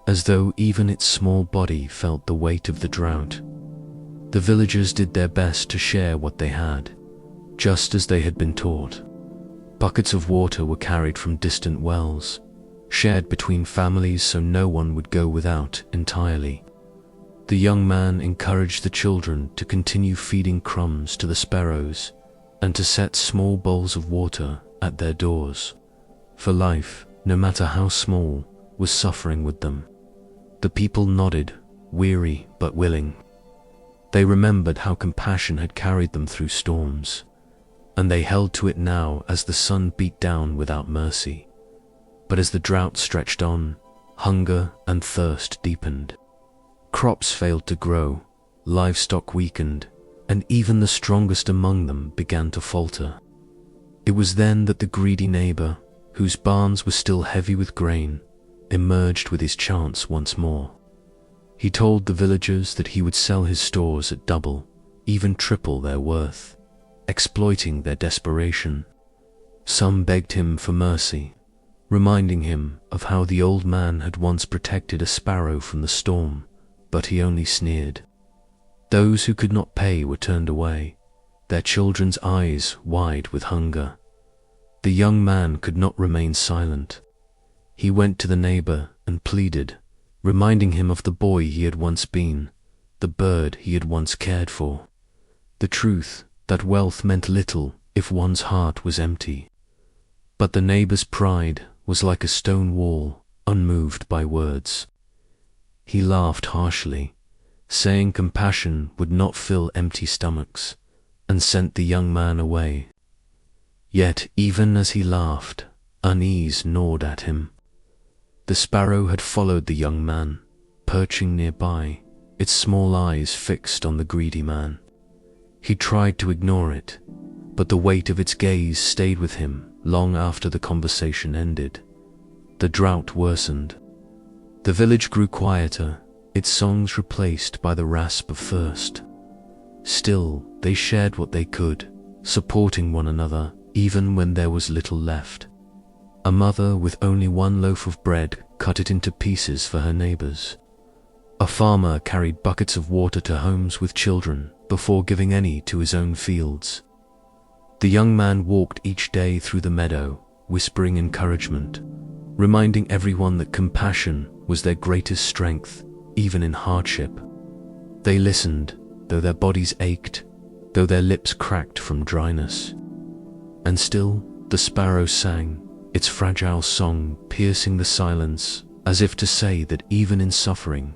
as though even its small body felt the weight of the drought. The villagers did their best to share what they had, just as they had been taught. Buckets of water were carried from distant wells, shared between families so no one would go without entirely. The young man encouraged the children to continue feeding crumbs to the sparrows and to set small bowls of water at their doors. For life, no matter how small, was suffering with them. The people nodded, weary but willing. They remembered how compassion had carried them through storms, and they held to it now as the sun beat down without mercy. But as the drought stretched on, hunger and thirst deepened. Crops failed to grow, livestock weakened, and even the strongest among them began to falter. It was then that the greedy neighbor, whose barns were still heavy with grain, emerged with his chance once more. He told the villagers that he would sell his stores at double, even triple their worth, exploiting their desperation. Some begged him for mercy, reminding him of how the old man had once protected a sparrow from the storm, but he only sneered. Those who could not pay were turned away, their children's eyes wide with hunger. The young man could not remain silent. He went to the neighbor and pleaded, reminding him of the boy he had once been, the bird he had once cared for. The truth that wealth meant little if one's heart was empty. But the neighbor's pride was like a stone wall, unmoved by words. He laughed harshly, saying compassion would not fill empty stomachs, and sent the young man away. Yet even as he laughed, unease gnawed at him. The sparrow had followed the young man, perching nearby, its small eyes fixed on the greedy man. He tried to ignore it, but the weight of its gaze stayed with him long after the conversation ended. The drought worsened. The village grew quieter, its songs replaced by the rasp of thirst. Still, they shared what they could, supporting one another even when there was little left. A mother with only one loaf of bread cut it into pieces for her neighbors. A farmer carried buckets of water to homes with children before giving any to his own fields. The young man walked each day through the meadow, whispering encouragement, reminding everyone that compassion was their greatest strength, even in hardship. They listened, though their bodies ached, though their lips cracked from dryness. And still, the sparrow sang, its fragile song piercing the silence, as if to say that even in suffering,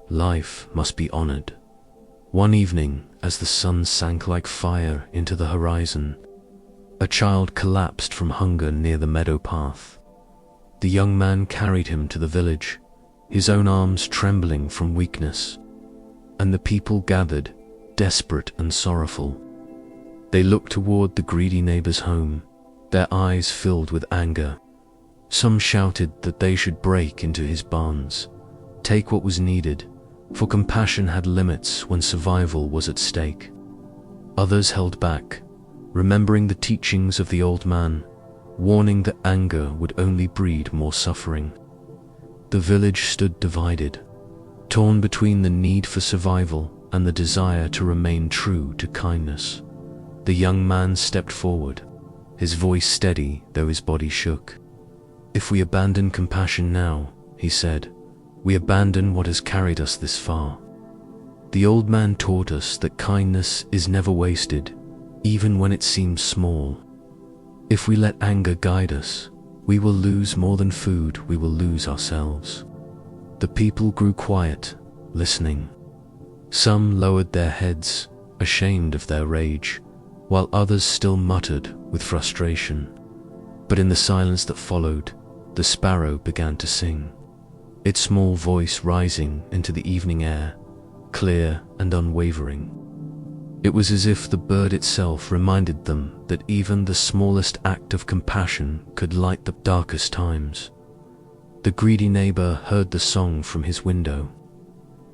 life must be honored. One evening, as the sun sank like fire into the horizon, a child collapsed from hunger near the meadow path. The young man carried him to the village, his own arms trembling from weakness, and the people gathered, desperate and sorrowful. They looked toward the greedy neighbor's home, their eyes filled with anger. Some shouted that they should break into his barns, take what was needed, for compassion had limits when survival was at stake. Others held back, remembering the teachings of the old man, warning that anger would only breed more suffering. The village stood divided, torn between the need for survival and the desire to remain true to kindness. The young man stepped forward, his voice steady though his body shook. "If we abandon compassion now," he said, "we abandon what has carried us this far." The old man taught us that kindness is never wasted, even when it seems small. If we let anger guide us, we will lose more than food, we will lose ourselves. The people grew quiet, listening. Some lowered their heads, ashamed of their rage, while others still muttered with frustration. But in the silence that followed, the sparrow began to sing, its small voice rising into the evening air, clear and unwavering. It was as if the bird itself reminded them that even the smallest act of compassion could light the darkest times. The greedy neighbor heard the song from his window.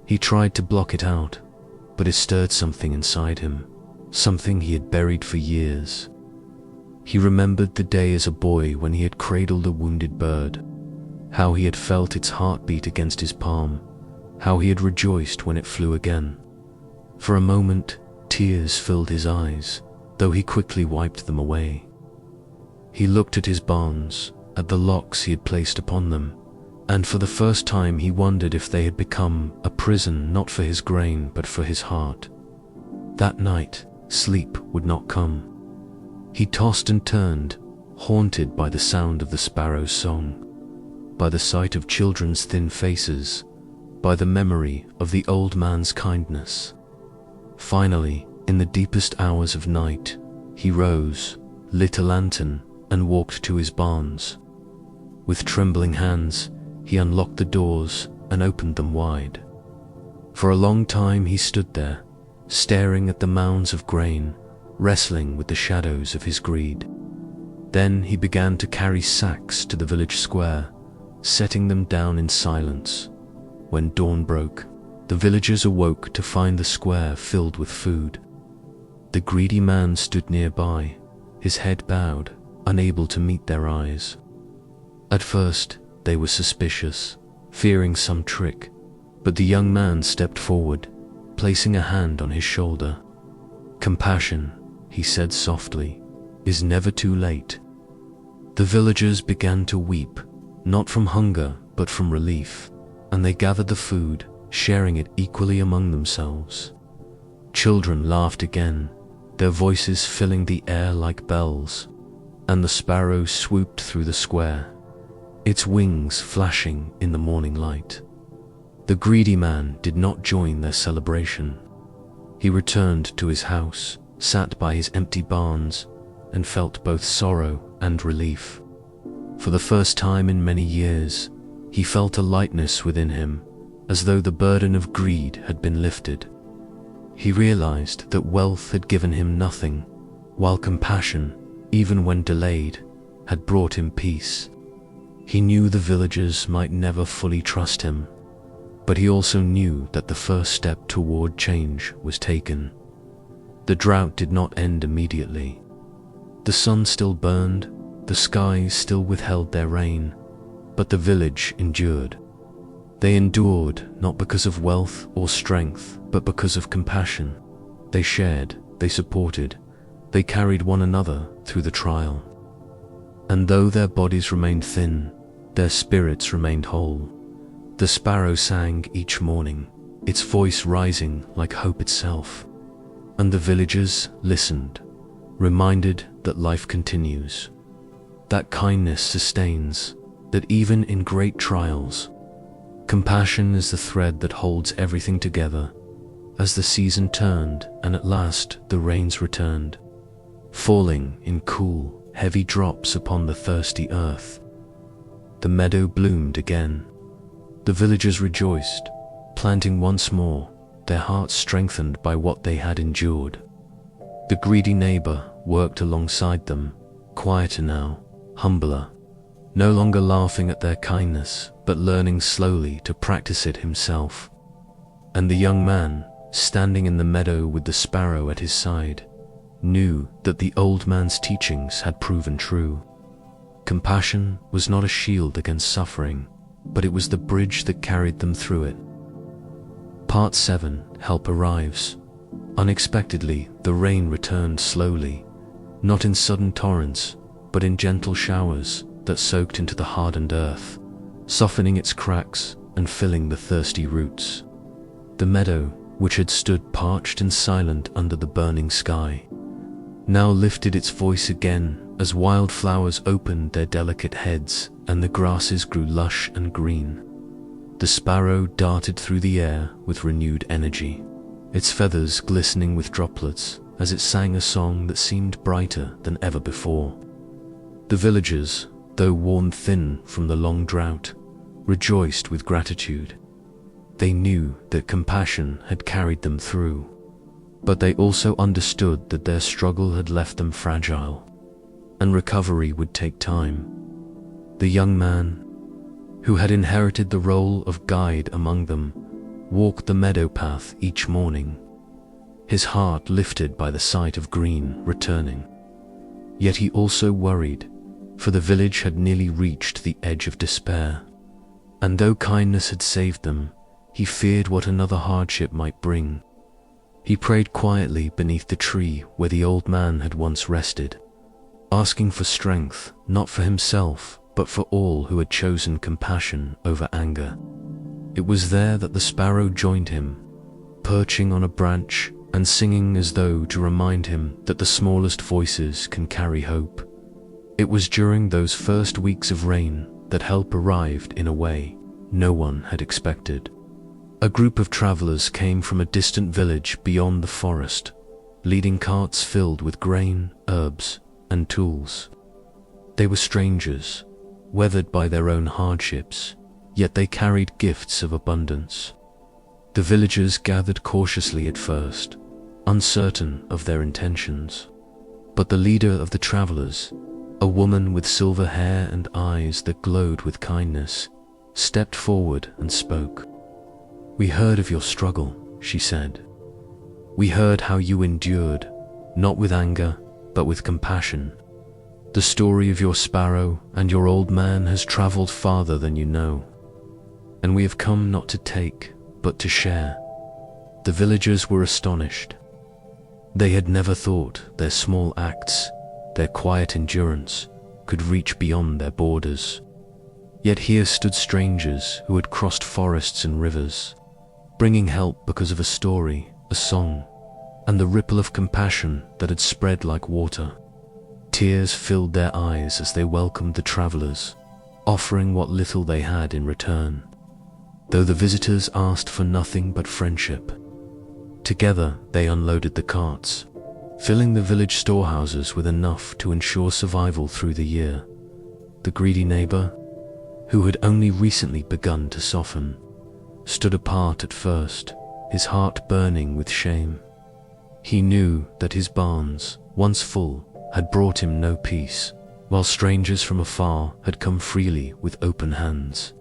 He tried to block it out, but it stirred something inside him, something he had buried for years. He remembered the day as a boy when he had cradled a wounded bird, how he had felt its heartbeat against his palm, how he had rejoiced when it flew again. For a moment, tears filled his eyes, though he quickly wiped them away. He looked at his barns, at the locks he had placed upon them, and for the first time he wondered if they had become a prison not for his grain but for his heart. That night, sleep would not come. He tossed and turned, haunted by the sound of the sparrow's song, by the sight of children's thin faces, by the memory of the old man's kindness. Finally, in the deepest hours of night, he rose, lit a lantern, and walked to his barns. With trembling hands, he unlocked the doors and opened them wide. For a long time he stood there, staring at the mounds of grain, wrestling with the shadows of his greed. Then he began to carry sacks to the village square, setting them down in silence. When dawn broke, the villagers awoke to find the square filled with food. The greedy man stood nearby, his head bowed, unable to meet their eyes. At first, they were suspicious, fearing some trick, but the young man stepped forward, placing a hand on his shoulder. "Compassion," he said softly, "is never too late." The villagers began to weep, not from hunger but from relief, and they gathered the food, sharing it equally among themselves. Children laughed again, their voices filling the air like bells, and the sparrow swooped through the square, its wings flashing in the morning light. The greedy man did not join their celebration. He returned to his house, sat by his empty barns, and felt both sorrow and relief. For the first time in many years, he felt a lightness within him, as though the burden of greed had been lifted. He realized that wealth had given him nothing, while compassion, even when delayed, had brought him peace. He knew the villagers might never fully trust him, but he also knew that the first step toward change was taken. The drought did not end immediately. The sun still burned, the skies still withheld their rain, but the village endured. They endured not because of wealth or strength, but because of compassion. They shared, they supported, they carried one another through the trial. And though their bodies remained thin, their spirits remained whole. The sparrow sang each morning, its voice rising like hope itself. And the villagers listened, reminded that life continues, that kindness sustains, that even in great trials, compassion is the thread that holds everything together. As the season turned and at last the rains returned, falling in cool, heavy drops upon the thirsty earth, the meadow bloomed again. The villagers rejoiced, planting once more, their hearts strengthened by what they had endured. The greedy neighbor worked alongside them, quieter now, humbler, no longer laughing at their kindness, but learning slowly to practice it himself. And the young man, standing in the meadow with the sparrow at his side, knew that the old man's teachings had proven true. Compassion was not a shield against suffering, but it was the bridge that carried them through it. Part 7. Help arrives. Unexpectedly, the rain returned slowly, not in sudden torrents, but in gentle showers that soaked into the hardened earth, softening its cracks and filling the thirsty roots. The meadow, which had stood parched and silent under the burning sky, now lifted its voice again as wildflowers opened their delicate heads and the grasses grew lush and green. The sparrow darted through the air with renewed energy, its feathers glistening with droplets as it sang a song that seemed brighter than ever before. The villagers, though worn thin from the long drought, rejoiced with gratitude. They knew that compassion had carried them through, but they also understood that their struggle had left them fragile, and recovery would take time. The young man, who had inherited the role of guide among them, walked the meadow path each morning, his heart lifted by the sight of green returning. Yet he also worried, for the village had nearly reached the edge of despair, and though kindness had saved them, he feared what another hardship might bring. He prayed quietly beneath the tree where the old man had once rested, asking for strength, not for himself, but for all who had chosen compassion over anger. It was there that the sparrow joined him, perching on a branch and singing as though to remind him that the smallest voices can carry hope. It was during those first weeks of rain that help arrived in a way no one had expected. A group of travelers came from a distant village beyond the forest, leading carts filled with grain, herbs, and tools. They were strangers, weathered by their own hardships, yet they carried gifts of abundance. The villagers gathered cautiously at first, uncertain of their intentions. But the leader of the travelers, a woman with silver hair and eyes that glowed with kindness, stepped forward and spoke. "We heard of your struggle," she said. "We heard how you endured, not with anger, but with compassion. The story of your sparrow and your old man has traveled farther than you know. And we have come not to take, but to share." The villagers were astonished. They had never thought their small acts, their quiet endurance, could reach beyond their borders. Yet here stood strangers who had crossed forests and rivers, bringing help because of a story, a song, and the ripple of compassion that had spread like water. Tears filled their eyes as they welcomed the travelers, offering what little they had in return, though the visitors asked for nothing but friendship. Together they unloaded the carts, filling the village storehouses with enough to ensure survival through the year. The greedy neighbor, who had only recently begun to soften, stood apart at first, his heart burning with shame. He knew that his barns, once full, had brought him no peace, while strangers from afar had come freely with open hands.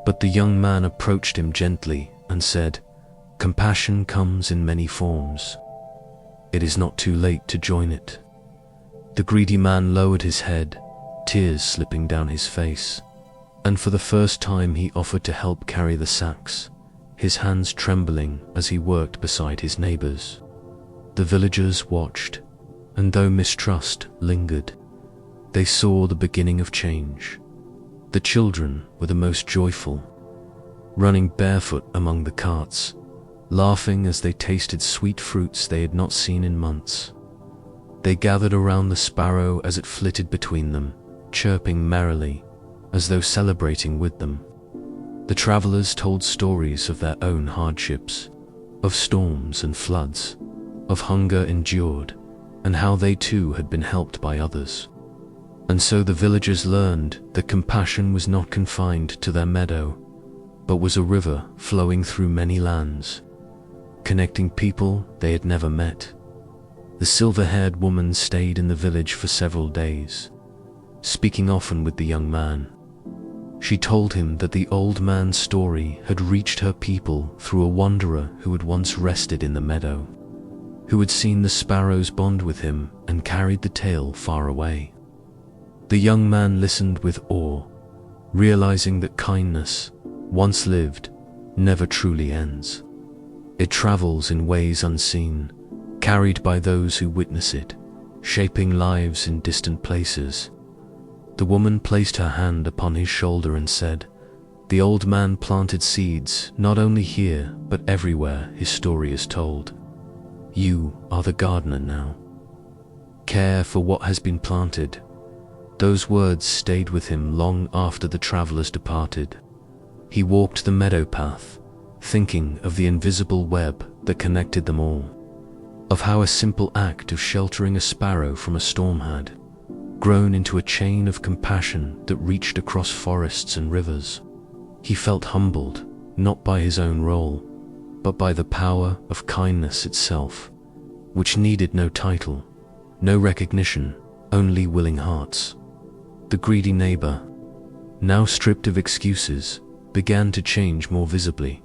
But the young man approached him gently and said, "Compassion comes in many forms. It is not too late to join it." The greedy man lowered his head, tears slipping down his face, and for the first time he offered to help carry the sacks, his hands trembling as he worked beside his neighbors. The villagers watched, and though mistrust lingered, they saw the beginning of change. The children were the most joyful, running barefoot among the carts, laughing as they tasted sweet fruits they had not seen in months. They gathered around the sparrow as it flitted between them, chirping merrily, as though celebrating with them. The travelers told stories of their own hardships, of storms and floods, of hunger endured, and how they too had been helped by others. And so the villagers learned that compassion was not confined to their meadow, but was a river flowing through many lands, connecting people they had never met. The silver-haired woman stayed in the village for several days, speaking often with the young man. She told him that the old man's story had reached her people through a wanderer who had once rested in the meadow, who had seen the sparrows bond with him and carried the tale far away. The young man listened with awe, realizing that kindness, once lived, never truly ends. It travels in ways unseen, carried by those who witness it, shaping lives in distant places. The woman placed her hand upon his shoulder and said, "The old man planted seeds, not only here, but everywhere his story is told. You are the gardener now. Care for what has been planted." Those words stayed with him long after the travelers departed. He walked the meadow path, thinking of the invisible web that connected them all, of how a simple act of sheltering a sparrow from a storm had grown into a chain of compassion that reached across forests and rivers. He felt humbled, not by his own role, but by the power of kindness itself, which needed no title, no recognition, only willing hearts. The greedy neighbor, now stripped of excuses, began to change more visibly.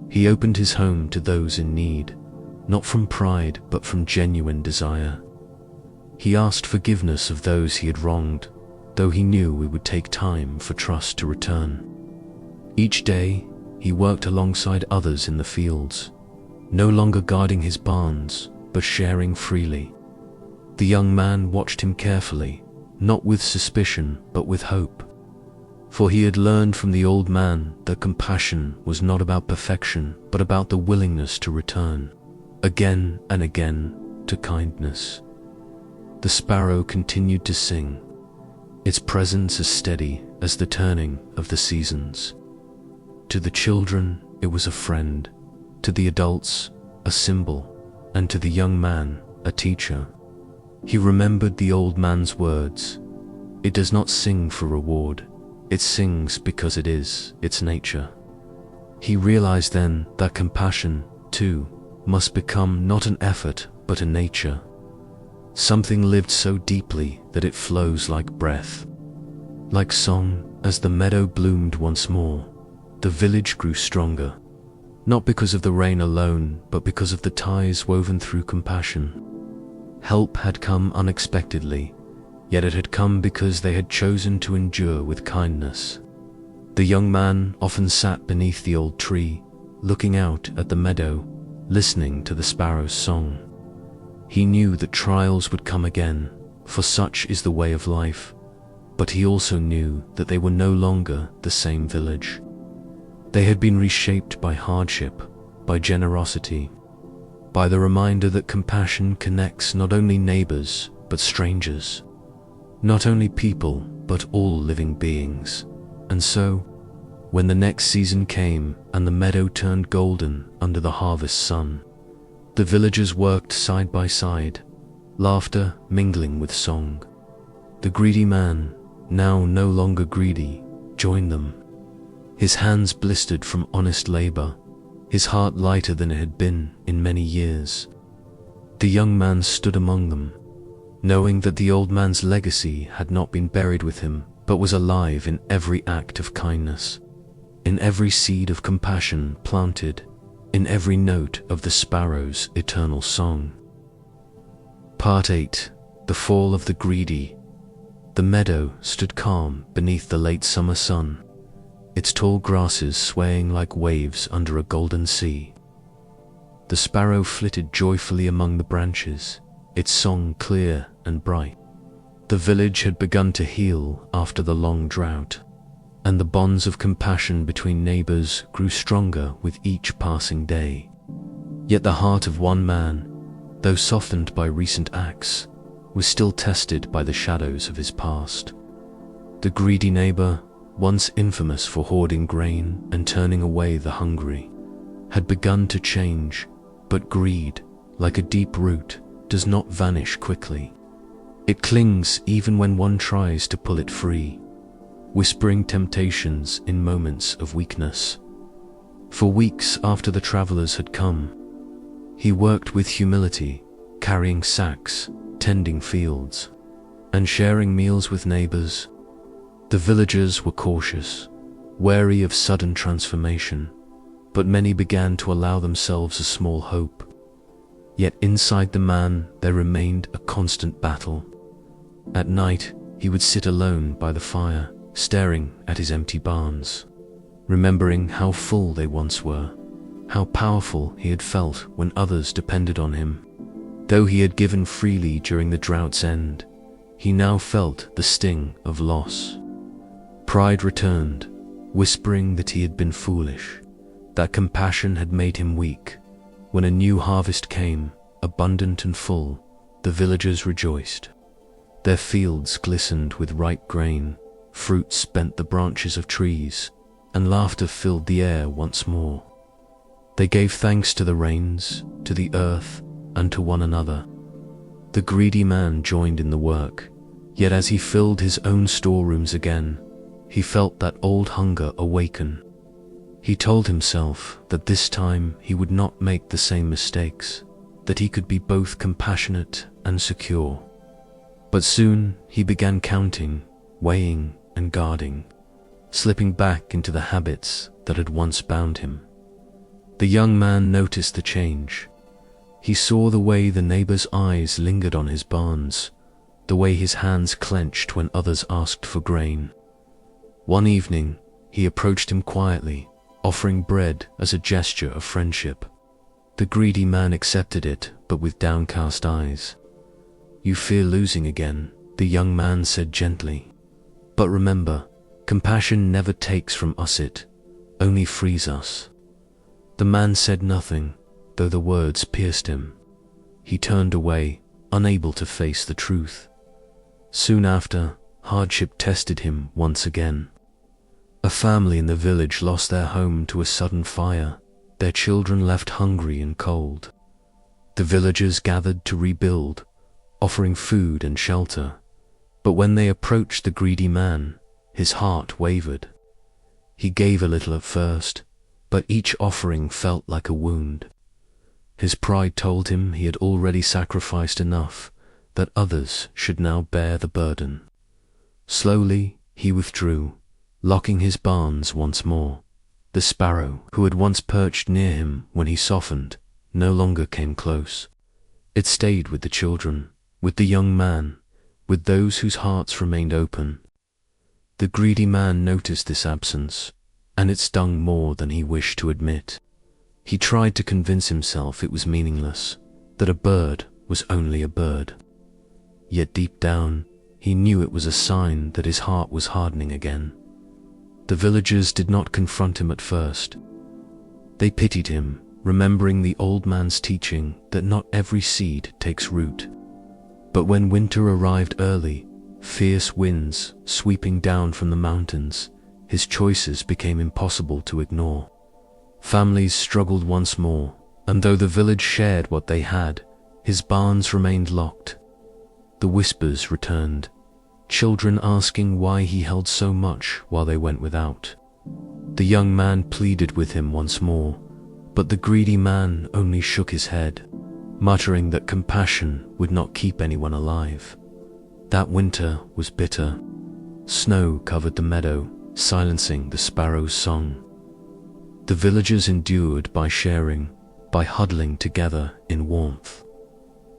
He opened his home to those in need, not from pride but from genuine desire. He asked forgiveness of those he had wronged, though he knew it would take time for trust to return. Each day, he worked alongside others in the fields, no longer guarding his barns, but sharing freely. The young man watched him carefully, not with suspicion, but with hope. For he had learned from the old man that compassion was not about perfection, but about the willingness to return, again and again, to kindness. The sparrow continued to sing, its presence as steady as the turning of the seasons. To the children, it was a friend, to the adults, a symbol, and to the young man, a teacher. He remembered the old man's words, "It does not sing for reward, it sings because it is its nature." He realized then that compassion, too, must become not an effort but a nature, something lived so deeply that it flows like breath. Like song, as the meadow bloomed once more, the village grew stronger, not because of the rain alone, but because of the ties woven through compassion. Help had come unexpectedly, yet it had come because they had chosen to endure with kindness. The young man often sat beneath the old tree, looking out at the meadow, listening to the sparrow's song. He knew that trials would come again, for such is the way of life, but he also knew that they were no longer the same village. They had been reshaped by hardship, by generosity, by the reminder that compassion connects not only neighbors, but strangers, not only people, but all living beings. And so, when the next season came and the meadow turned golden under the harvest sun, the villagers worked side by side, laughter mingling with song. The greedy man, now no longer greedy, joined them. His hands blistered from honest labor, his heart lighter than it had been in many years. The young man stood among them, knowing that the old man's legacy had not been buried with him, but was alive in every act of kindness, in every seed of compassion planted, in every note of the sparrow's eternal song. Part 8. The Fall of the Greedy. The meadow stood calm beneath the late summer sun, its tall grasses swaying like waves under a golden sea. The sparrow flitted joyfully among the branches, its song clear and bright. The village had begun to heal after the long drought, and the bonds of compassion between neighbors grew stronger with each passing day. Yet the heart of one man, though softened by recent acts, was still tested by the shadows of his past. The greedy neighbor, once infamous for hoarding grain and turning away the hungry, had begun to change, but greed, like a deep root, does not vanish quickly. It clings even when one tries to pull it free, whispering temptations in moments of weakness. For weeks after the travelers had come, he worked with humility, carrying sacks, tending fields, and sharing meals with neighbors. The villagers were cautious, wary of sudden transformation, but many began to allow themselves a small hope. Yet inside the man there remained a constant battle. At night, he would sit alone by the fire, staring at his empty barns, remembering how full they once were. how powerful he had felt when others depended on him. Though he had given freely during the drought's end, he now felt the sting of loss. Pride returned, whispering that he had been foolish, that compassion had made him weak. When a new harvest came, abundant and full, the villagers rejoiced. Their fields glistened with ripe grain, fruits bent the branches of trees, and laughter filled the air once more. They gave thanks to the rains, to the earth, and to one another. The greedy man joined in the work, yet as he filled his own storerooms again, he felt that old hunger awaken. He told himself that this time he would not make the same mistakes, that he could be both compassionate and secure. But soon he began counting, weighing, and guarding, slipping back into the habits that had once bound him. The young man noticed the change. He saw the way the neighbor's eyes lingered on his barns, the way his hands clenched when others asked for grain. One evening, he approached him quietly, offering bread as a gesture of friendship. The greedy man accepted it, but with downcast eyes. "You fear losing again," the young man said gently. "But remember, compassion never takes from us, it only frees us." The man said nothing, though the words pierced him. He turned away, unable to face the truth. Soon after, hardship tested him once again. A family in the village lost their home to a sudden fire, their children left hungry and cold. The villagers gathered to rebuild, offering food and shelter, but when they approached the greedy man, his heart wavered. He gave a little at first, but each offering felt like a wound. His pride told him he had already sacrificed enough, that others should now bear the burden. Slowly, he withdrew, locking his barns once more. The sparrow, who had once perched near him when he softened, no longer came close. It stayed with the children, with the young man, with those whose hearts remained open. The greedy man noticed this absence, and it stung more than he wished to admit. He tried to convince himself it was meaningless, that a bird was only a bird. Yet deep down, he knew it was a sign that his heart was hardening again. The villagers did not confront him at first. They pitied him, remembering the old man's teaching that not every seed takes root. But when winter arrived early, fierce winds sweeping down from the mountains, his choices became impossible to ignore. Families struggled once more, and though the village shared what they had, his barns remained locked. The whispers returned, children asking why he held so much while they went without. The young man pleaded with him once more, but the greedy man only shook his head, muttering that compassion would not keep anyone alive. That winter was bitter. Snow covered the meadow, silencing the sparrow's song. The villagers endured by sharing, by huddling together in warmth.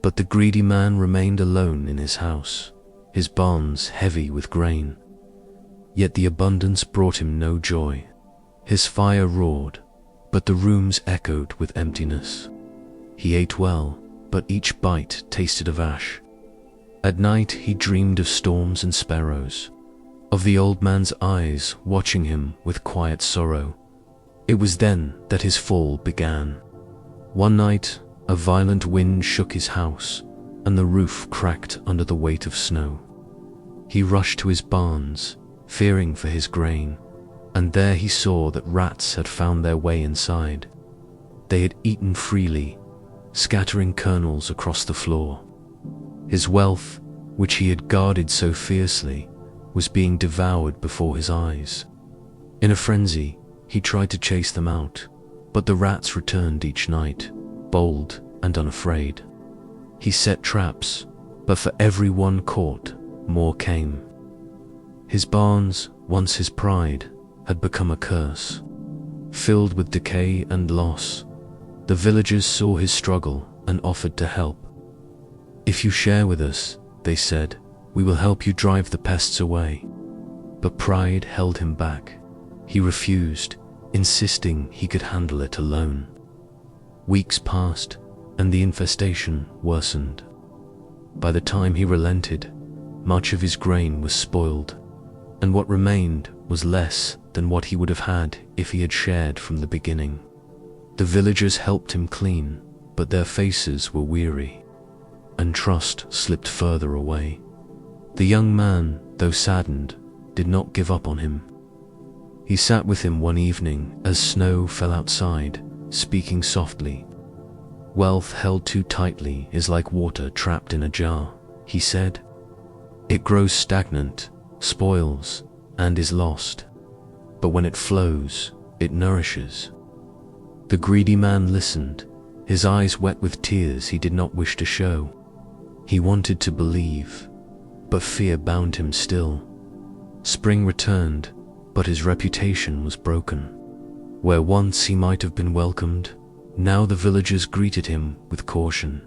But the greedy man remained alone in his house, his barns heavy with grain. Yet the abundance brought him no joy. His fire roared, but the rooms echoed with emptiness. He ate well, but each bite tasted of ash. At night he dreamed of storms and sparrows, of the old man's eyes watching him with quiet sorrow. It was then that his fall began. One night, a violent wind shook his house, and the roof cracked under the weight of snow. He rushed to his barns, fearing for his grain, and there he saw that rats had found their way inside. They had eaten freely, scattering kernels across the floor. His wealth, which he had guarded so fiercely, was being devoured before his eyes. In a frenzy, he tried to chase them out, but the rats returned each night, bold and unafraid. He set traps, but for every one caught, more came. His barns, once his pride, had become a curse. Filled with decay and loss, the villagers saw his struggle and offered to help. "If you share with us," they said, "we will help you drive the pests away." But pride held him back. He refused, insisting he could handle it alone. Weeks passed, and the infestation worsened. By the time he relented, much of his grain was spoiled, and what remained was less than what he would have had if he had shared from the beginning. The villagers helped him clean, but their faces were weary, and trust slipped further away. The young man, though saddened, did not give up on him. He sat with him one evening as snow fell outside, speaking softly. "Wealth held too tightly is like water trapped in a jar," he said. "It grows stagnant, spoils, and is lost. But when it flows, it nourishes." The greedy man listened, his eyes wet with tears he did not wish to show. He wanted to believe, but fear bound him still. Spring returned, but his reputation was broken. Where once he might have been welcomed, now the villagers greeted him with caution.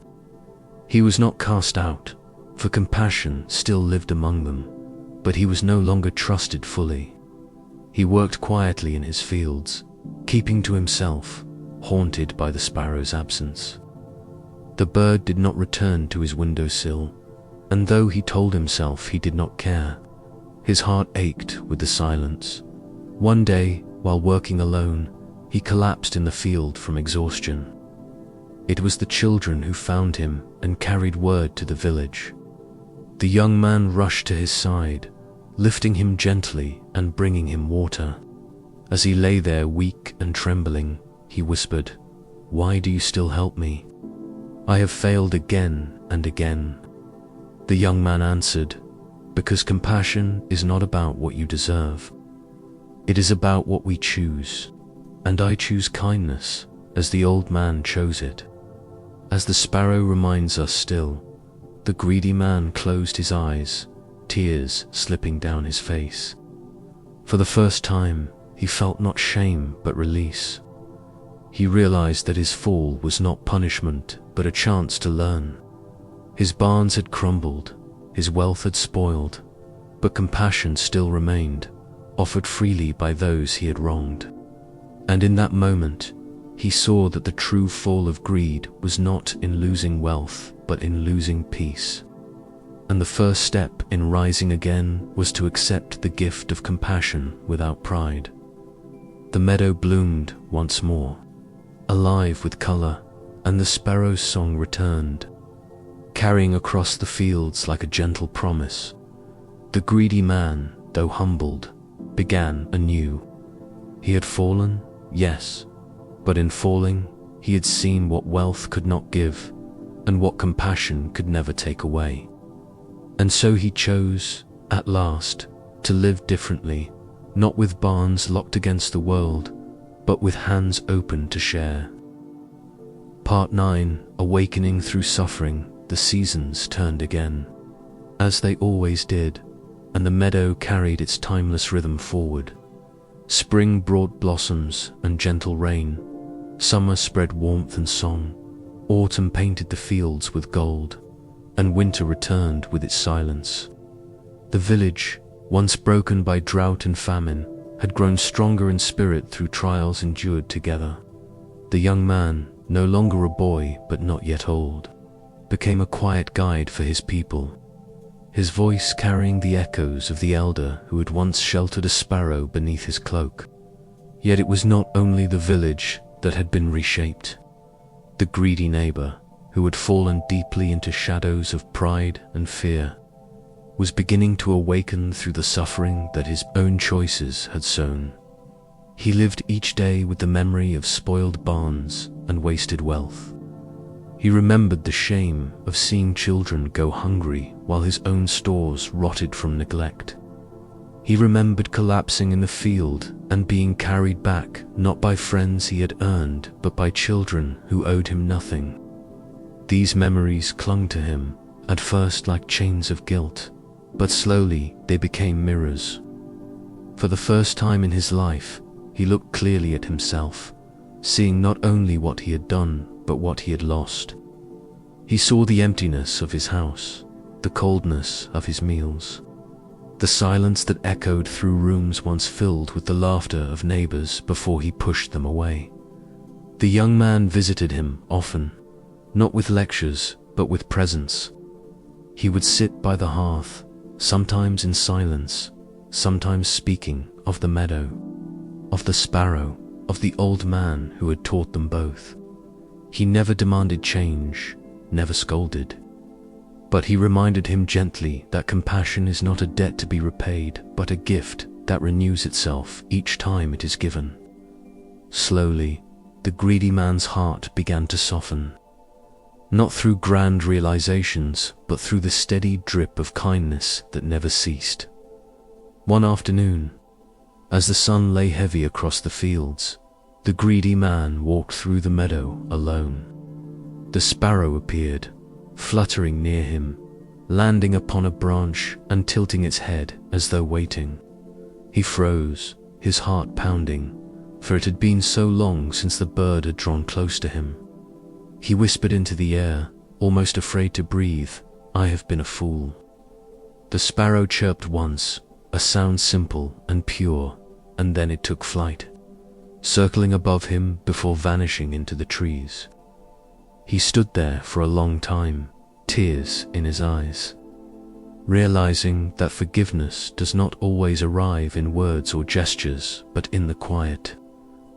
He was not cast out, for compassion still lived among them, but he was no longer trusted fully. He worked quietly in his fields, keeping to himself, haunted by the sparrow's absence. The bird did not return to his windowsill, and though he told himself he did not care, his heart ached with the silence. One day, while working alone, he collapsed in the field from exhaustion. It was the children who found him and carried word to the village. The young man rushed to his side, lifting him gently and bringing him water. As he lay there weak and trembling, he whispered, "Why do you still help me? I have failed again and again." The young man answered, "Because compassion is not about what you deserve. It is about what we choose, and I choose kindness as the old man chose it." As the sparrow reminds us still, the greedy man closed his eyes, tears slipping down his face. For the first time, he felt not shame but release. He realized that his fall was not punishment but a chance to learn. His barns had crumbled, his wealth had spoiled, but compassion still remained, offered freely by those he had wronged. And in that moment, he saw that the true fall of greed was not in losing wealth, but in losing peace. And the first step in rising again was to accept the gift of compassion without pride. The meadow bloomed once more, alive with color, and the sparrow's song returned, carrying across the fields like a gentle promise. The greedy man, though humbled, began anew. He had fallen, yes, but in falling, he had seen what wealth could not give, and what compassion could never take away. And so he chose, at last, to live differently, not with barns locked against the world, but with hands open to share. Part 9. Awakening through suffering. The seasons turned again, as they always did, and the meadow carried its timeless rhythm forward. Spring brought blossoms and gentle rain, summer spread warmth and song, autumn painted the fields with gold, and winter returned with its silence. The village, once broken by drought and famine, had grown stronger in spirit through trials endured together. The young man, no longer a boy but not yet old, became a quiet guide for his people, his voice carrying the echoes of the elder who had once sheltered a sparrow beneath his cloak. Yet it was not only the village that had been reshaped. The greedy neighbor, who had fallen deeply into shadows of pride and fear, was beginning to awaken through the suffering that his own choices had sown. He lived each day with the memory of spoiled barns and wasted wealth. He remembered the shame of seeing children go hungry while his own stores rotted from neglect. He remembered collapsing in the field and being carried back not by friends he had earned, but by children who owed him nothing. These memories clung to him, at first like chains of guilt, but slowly they became mirrors. For the first time in his life, he looked clearly at himself, seeing not only what he had done, but what he had lost. He saw the emptiness of his house, the coldness of his meals, the silence that echoed through rooms once filled with the laughter of neighbors before he pushed them away. The young man visited him often, not with lectures, but with presence. He would sit by the hearth, sometimes in silence, sometimes speaking of the meadow, of the sparrow, of the old man who had taught them both. He never demanded change, never scolded. But he reminded him gently that compassion is not a debt to be repaid, but a gift that renews itself each time it is given. Slowly, the greedy man's heart began to soften, not through grand realizations, but through the steady drip of kindness that never ceased. One afternoon, as the sun lay heavy across the fields, the greedy man walked through the meadow alone. The sparrow appeared, fluttering near him, landing upon a branch and tilting its head as though waiting. He froze, his heart pounding, for it had been so long since the bird had drawn close to him. He whispered into the air, almost afraid to breathe, "I have been a fool." The sparrow chirped once, a sound simple and pure, and then it took flight, circling above him before vanishing into the trees. He stood there for a long time, tears in his eyes, realizing that forgiveness does not always arrive in words or gestures, but in the quiet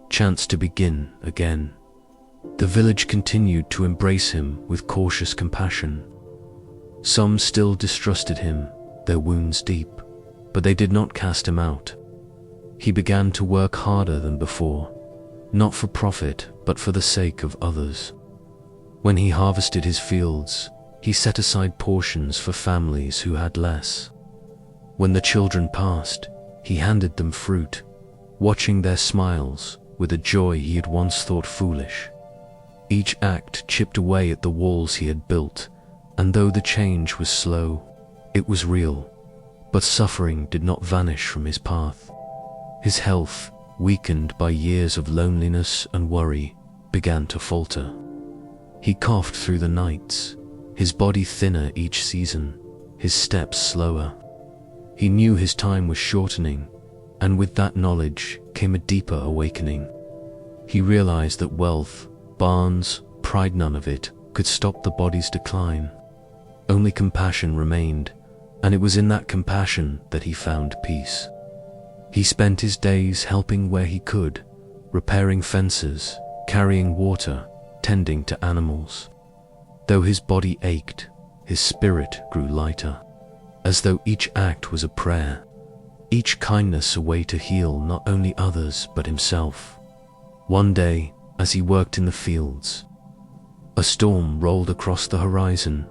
chance to begin again. The village continued to embrace him with cautious compassion. Some still distrusted him, their wounds deep, but they did not cast him out. He began to work harder than before, not for profit, but for the sake of others. When he harvested his fields, he set aside portions for families who had less. When the children passed, he handed them fruit, watching their smiles with a joy he had once thought foolish. Each act chipped away at the walls he had built, and though the change was slow, it was real. But suffering did not vanish from his path. His health, weakened by years of loneliness and worry, began to falter. He coughed through the nights, his body thinner each season, his steps slower. He knew his time was shortening, and with that knowledge came a deeper awakening. He realized that wealth, barns, pride, none of it could stop the body's decline. Only compassion remained, and it was in that compassion that he found peace. He spent his days helping where he could, repairing fences, carrying water, tending to animals. Though his body ached, his spirit grew lighter, as though each act was a prayer, each kindness a way to heal not only others but himself. One day, as he worked in the fields, a storm rolled across the horizon,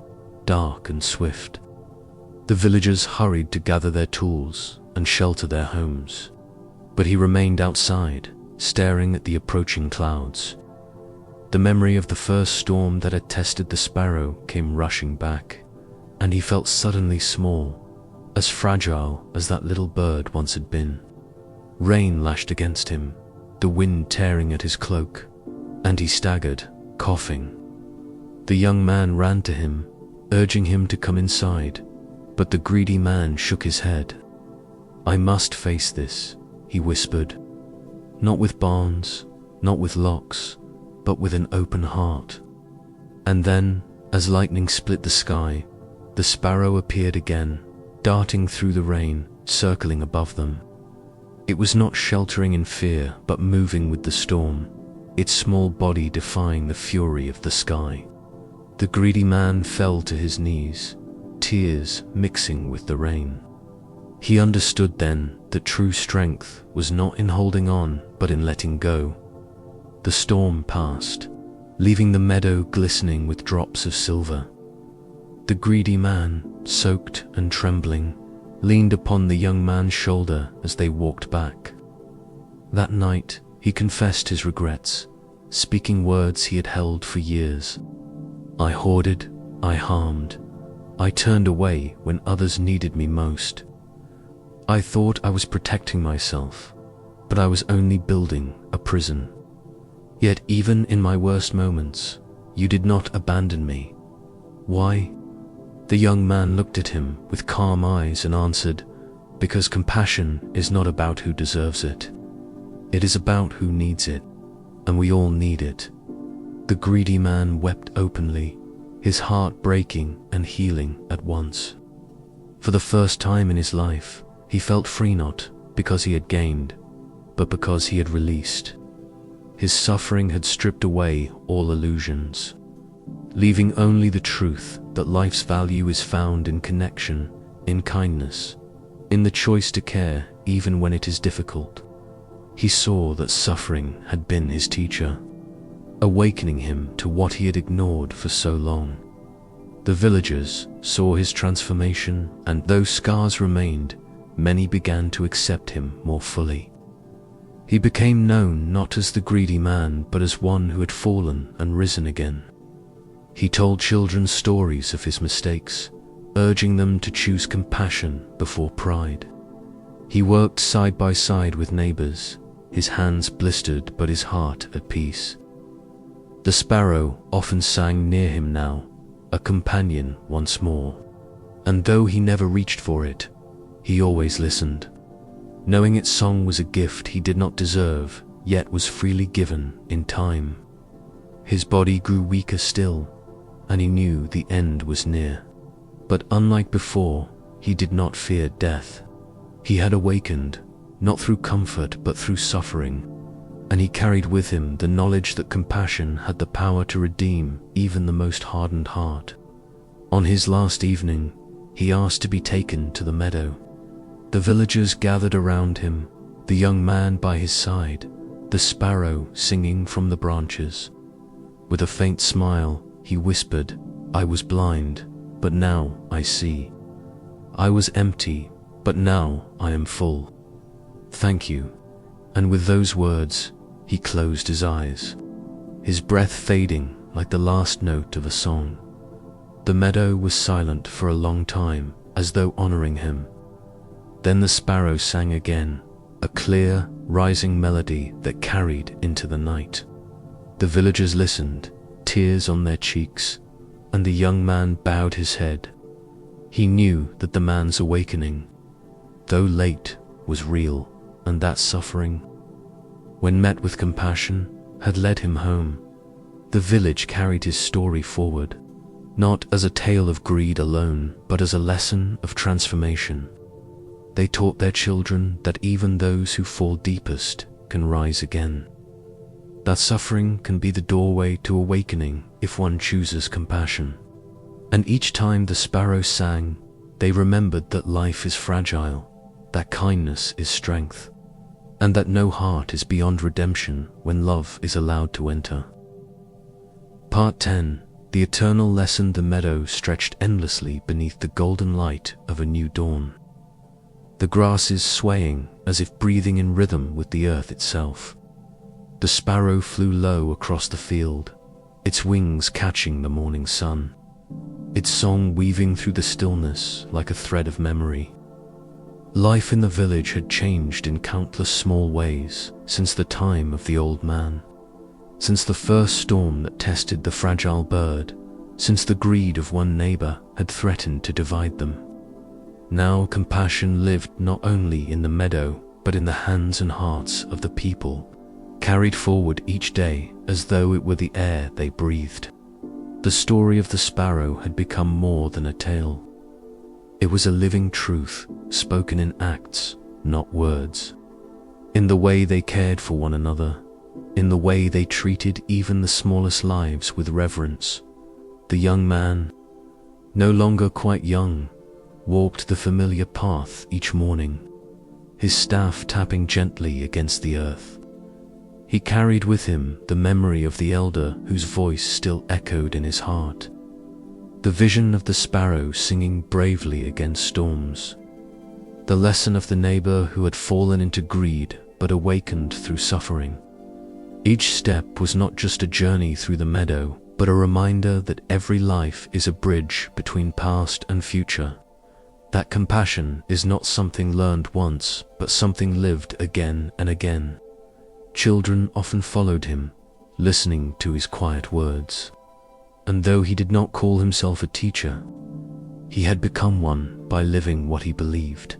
dark and swift. The villagers hurried to gather their tools and shelter their homes, but he remained outside, staring at the approaching clouds. The memory of the first storm that had tested the sparrow came rushing back, and he felt suddenly small, as fragile as that little bird once had been. Rain lashed against him, the wind tearing at his cloak, and he staggered, coughing. The young man ran to him, urging him to come inside, but the greedy man shook his head. "I must face this," he whispered, "not with barns, not with locks, but with an open heart." And then, as lightning split the sky, the sparrow appeared again, darting through the rain, circling above them. It was not sheltering in fear, but moving with the storm, its small body defying the fury of the sky. The greedy man fell to his knees, tears mixing with the rain. He understood then that true strength was not in holding on, but in letting go. The storm passed, leaving the meadow glistening with drops of silver. The greedy man, soaked and trembling, leaned upon the young man's shoulder as they walked back. That night, he confessed his regrets, speaking words he had held for years. "I hoarded, I harmed, I turned away when others needed me most. I thought I was protecting myself, but I was only building a prison. Yet even in my worst moments, you did not abandon me. Why?" The young man looked at him with calm eyes and answered, Because compassion is not about who deserves it. It is about who needs it, and we all need it. The greedy man wept openly, his heart breaking and healing at once. For the first time in his life, he felt free, not because he had gained, but because he had released. His suffering had stripped away all illusions, leaving only the truth that life's value is found in connection, in kindness, in the choice to care even when it is difficult. He saw that suffering had been his teacher, awakening him to what he had ignored for so long. The villagers saw his transformation, and though scars remained, many began to accept him more fully. He became known not as the greedy man, but as one who had fallen and risen again. He told children stories of his mistakes, urging them to choose compassion before pride. He worked side by side with neighbors, his hands blistered but his heart at peace. The sparrow often sang near him now, a companion once more, and though he never reached for it, he always listened, knowing its song was a gift he did not deserve, yet was freely given in time. His body grew weaker still, and he knew the end was near. But unlike before, he did not fear death. He had awakened, not through comfort but through suffering, and he carried with him the knowledge that compassion had the power to redeem even the most hardened heart. On his last evening, he asked to be taken to the meadow. The villagers gathered around him, the young man by his side, the sparrow singing from the branches. With a faint smile, he whispered, "I was blind, but now I see. I was empty, but now I am full. Thank you." And with those words, he closed his eyes, his breath fading like the last note of a song. The meadow was silent for a long time, as though honoring him. Then the sparrow sang again, a clear, rising melody that carried into the night. The villagers listened, tears on their cheeks, and the young man bowed his head. He knew that the man's awakening, though late, was real, and that suffering, when met with compassion, had led him home. The village carried his story forward, not as a tale of greed alone, but as a lesson of transformation. They taught their children that even those who fall deepest can rise again, that suffering can be the doorway to awakening if one chooses compassion. And each time the sparrow sang, they remembered that life is fragile, that kindness is strength, and that no heart is beyond redemption when love is allowed to enter. Part 10. The eternal lesson. The meadow stretched endlessly beneath the golden light of a new dawn, the grasses swaying as if breathing in rhythm with the earth itself. The sparrow flew low across the field, its wings catching the morning sun, its song weaving through the stillness like a thread of memory. Life in the village had changed in countless small ways since the time of the old man, since the first storm that tested the fragile bird, since the greed of one neighbor had threatened to divide them. Now compassion lived not only in the meadow, but in the hands and hearts of the people, carried forward each day as though it were the air they breathed. The story of the sparrow had become more than a tale. It was a living truth, spoken in acts, not words. In the way they cared for one another, in the way they treated even the smallest lives with reverence. The young man, no longer quite young, walked the familiar path each morning, his staff tapping gently against the earth. He carried with him the memory of the elder whose voice still echoed in his heart, the vision of the sparrow singing bravely against storms, the lesson of the neighbor who had fallen into greed but awakened through suffering. Each step was not just a journey through the meadow, but a reminder that every life is a bridge between past and future, that compassion is not something learned once, but something lived again and again. Children often followed him, listening to his quiet words. And though he did not call himself a teacher, he had become one by living what he believed.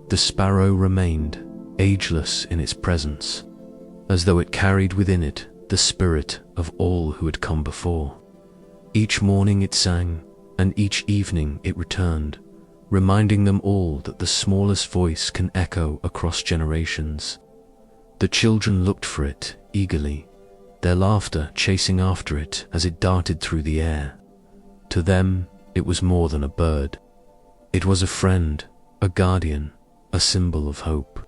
the sparrow remained, ageless in its presence, as though it carried within it the spirit of all who had come before. Each morning it sang, and each evening it returned, reminding them all that the smallest voice can echo across generations. The children looked for it eagerly, their laughter chasing after it as it darted through the air. To them, it was more than a bird. It was a friend, a guardian, a symbol of hope.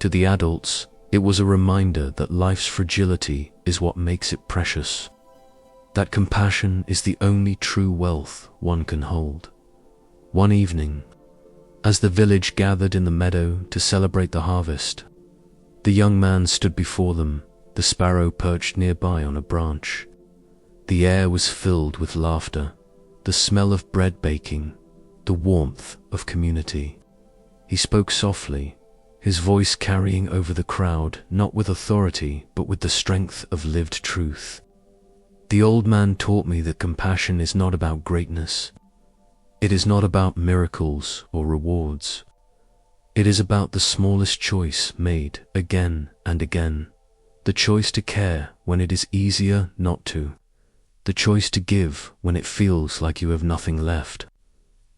To the adults, it was a reminder that life's fragility is what makes it precious, that compassion is the only true wealth one can hold. One evening, as the village gathered in the meadow to celebrate the harvest, the young man stood before them, the sparrow perched nearby on a branch. The air was filled with laughter, the smell of bread baking, the warmth of community. He spoke softly, his voice carrying over the crowd, not with authority, but with the strength of lived truth. The old man taught me that compassion is not about greatness. It is not about miracles or rewards. It is about the smallest choice made again and again, the choice to care when it is easier not to, the choice to give when it feels like you have nothing left.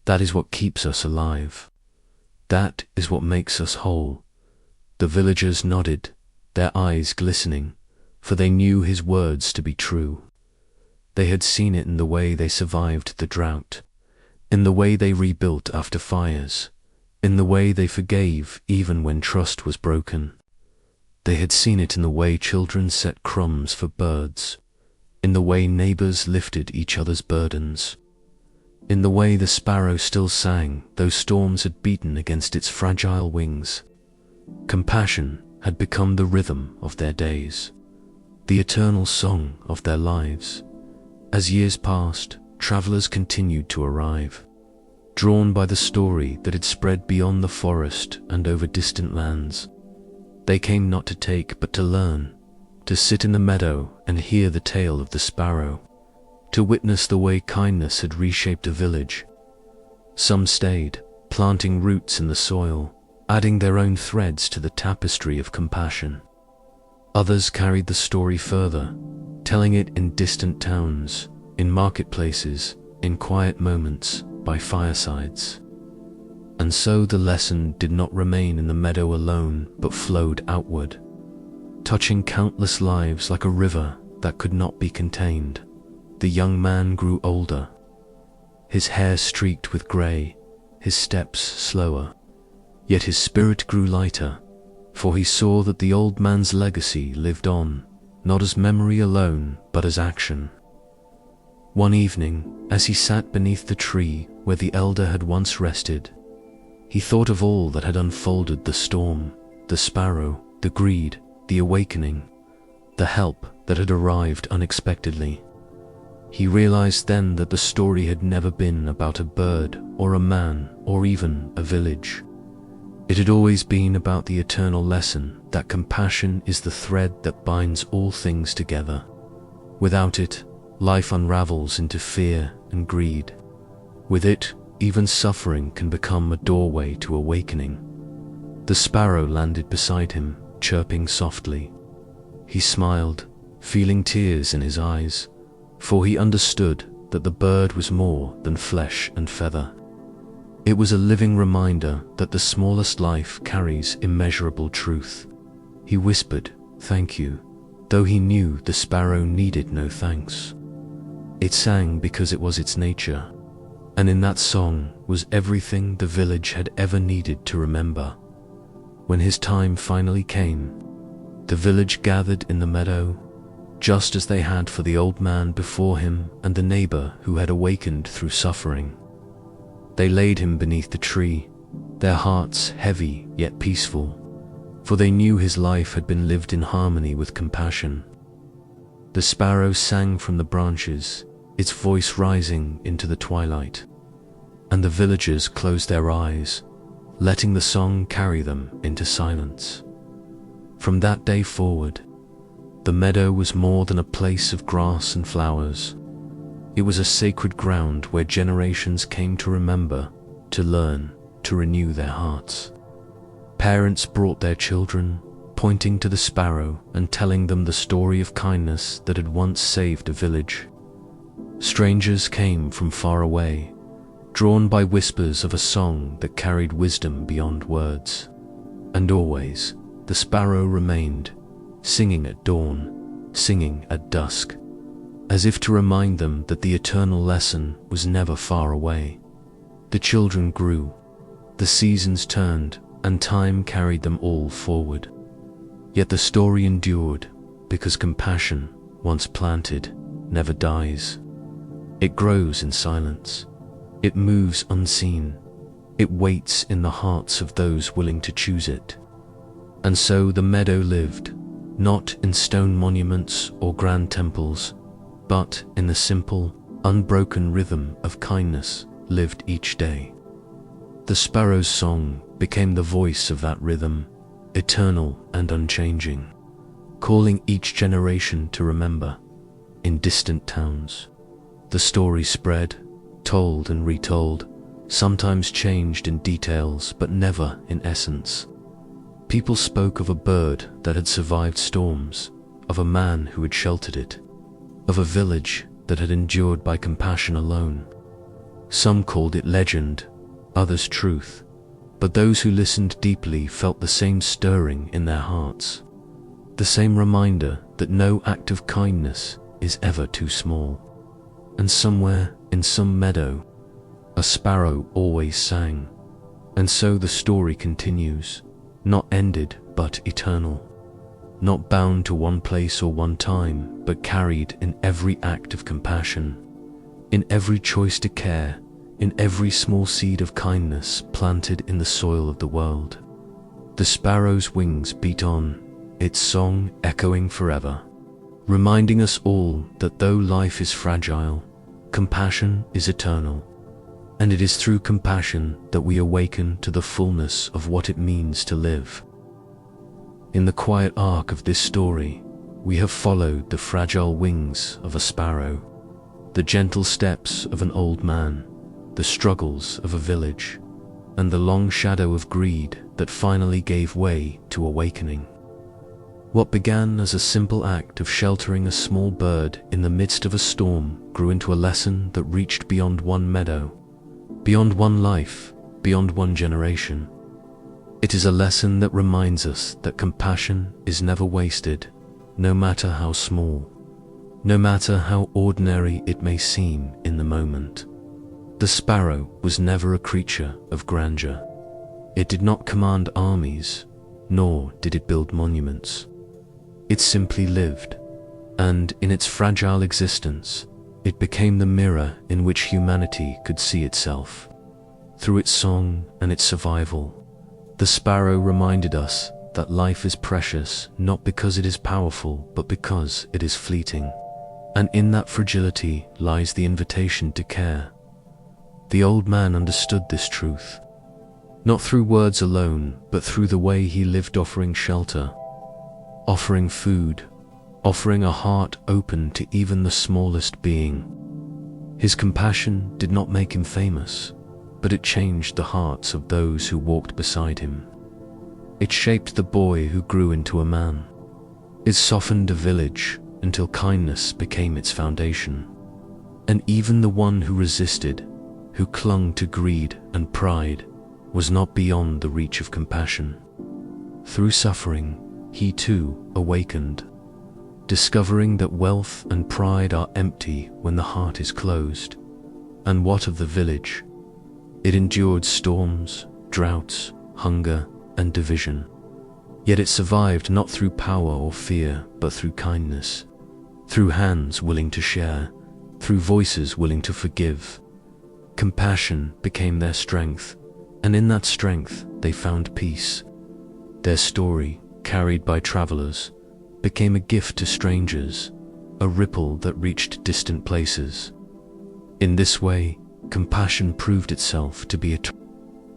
That is what keeps us alive. That is what makes us whole. The villagers nodded, their eyes glistening, for they knew his words to be true. They had seen it in the way they survived the drought, in the way they rebuilt after fires, in the way they forgave even when trust was broken. They had seen it in the way children set crumbs for birds, in the way neighbors lifted each other's burdens, in the way the sparrow still sang though storms had beaten against its fragile wings. Compassion had become the rhythm of their days, the eternal song of their lives. As years passed, travelers continued to arrive, drawn by the story that had spread beyond the forest and over distant lands. They came not to take but to learn, to sit in the meadow and hear the tale of the sparrow, to witness the way kindness had reshaped a village. Some stayed, planting roots in the soil, adding their own threads to the tapestry of compassion. Others carried the story further, telling it in distant towns, in marketplaces, in quiet moments, by firesides. And so the lesson did not remain in the meadow alone, but flowed outward, touching countless lives like a river that could not be contained. The young man grew older, his hair streaked with grey, his steps slower, yet his spirit grew lighter, for he saw that the old man's legacy lived on, not as memory alone, but as action. One evening, as he sat beneath the tree where the elder had once rested, he thought of all that had unfolded: the storm, the sparrow, the greed, the awakening, the help that had arrived unexpectedly. He realized then that the story had never been about a bird or a man or even a village. It had always been about the eternal lesson that compassion is the thread that binds all things together. Without it, life unravels into fear and greed. With it, even suffering can become a doorway to awakening. The sparrow landed beside him, chirping softly. He smiled, feeling tears in his eyes, for he understood that the bird was more than flesh and feather. It was a living reminder that the smallest life carries immeasurable truth. He whispered, "Thank you," though he knew the sparrow needed no thanks. It sang because it was its nature, and in that song was everything the village had ever needed to remember. When his time finally came, the village gathered in the meadow, just as they had for the old man before him and the neighbor who had awakened through suffering. They laid him beneath the tree, their hearts heavy yet peaceful, for they knew his life had been lived in harmony with compassion. The sparrow sang from the branches, its voice rising into the twilight, and the villagers closed their eyes, letting the song carry them into silence. From that day forward, the meadow was more than a place of grass and flowers. It was a sacred ground where generations came to remember, to learn, to renew their hearts. Parents brought their children, pointing to the sparrow and telling them the story of kindness that had once saved a village. Strangers came from far away, drawn by whispers of a song that carried wisdom beyond words. And always, the sparrow remained, singing at dawn, singing at dusk, as if to remind them that the eternal lesson was never far away. The children grew, the seasons turned, and time carried them all forward. Yet the story endured, because compassion, once planted, never dies. It grows in silence. It moves unseen. It waits in the hearts of those willing to choose it. And so the meadow lived, not in stone monuments or grand temples, but in the simple, unbroken rhythm of kindness lived each day. The sparrow's song became the voice of that rhythm, eternal and unchanging, calling each generation to remember. In distant towns, the story spread, told and retold, sometimes changed in details but never in essence. People spoke of a bird that had survived storms, of a man who had sheltered it, of a village that had endured by compassion alone. Some called it legend, others truth, but those who listened deeply felt the same stirring in their hearts, the same reminder that no act of kindness is ever too small. And somewhere in some meadow, a sparrow always sang, and so the story continues, not ended but eternal, not bound to one place or one time, but carried in every act of compassion, in every choice to care, in every small seed of kindness planted in the soil of the world. The sparrow's wings beat on, its song echoing forever, reminding us all that though life is fragile, compassion is eternal, and it is through compassion that we awaken to the fullness of what it means to live. In the quiet arc of this story, we have followed the fragile wings of a sparrow, the gentle steps of an old man, the struggles of a village, and the long shadow of greed that finally gave way to awakening. What began as a simple act of sheltering a small bird in the midst of a storm grew into a lesson that reached beyond one meadow, beyond one life, beyond one generation. It is a lesson that reminds us that compassion is never wasted, no matter how small, no matter how ordinary it may seem in the moment. The sparrow was never a creature of grandeur. It did not command armies, nor did it build monuments. It simply lived, and in its fragile existence, it became the mirror in which humanity could see itself. Through its song and its survival, the sparrow reminded us that life is precious not because it is powerful, but because it is fleeting. And in that fragility lies the invitation to care. The old man understood this truth, not through words alone, but through the way he lived, offering shelter, offering food, offering a heart open to even the smallest being. His compassion did not make him famous, but it changed the hearts of those who walked beside him. It shaped the boy who grew into a man. It softened a village until kindness became its foundation. And even the one who resisted, who clung to greed and pride, was not beyond the reach of compassion. Through suffering, he too awakened, discovering that wealth and pride are empty when the heart is closed. And what of the village? It endured storms, droughts, hunger, and division. Yet it survived not through power or fear, but through kindness, through hands willing to share, through voices willing to forgive. Compassion became their strength, and in that strength they found peace. Their story, carried by travelers, became a gift to strangers, a ripple that reached distant places. In this way, compassion proved itself to be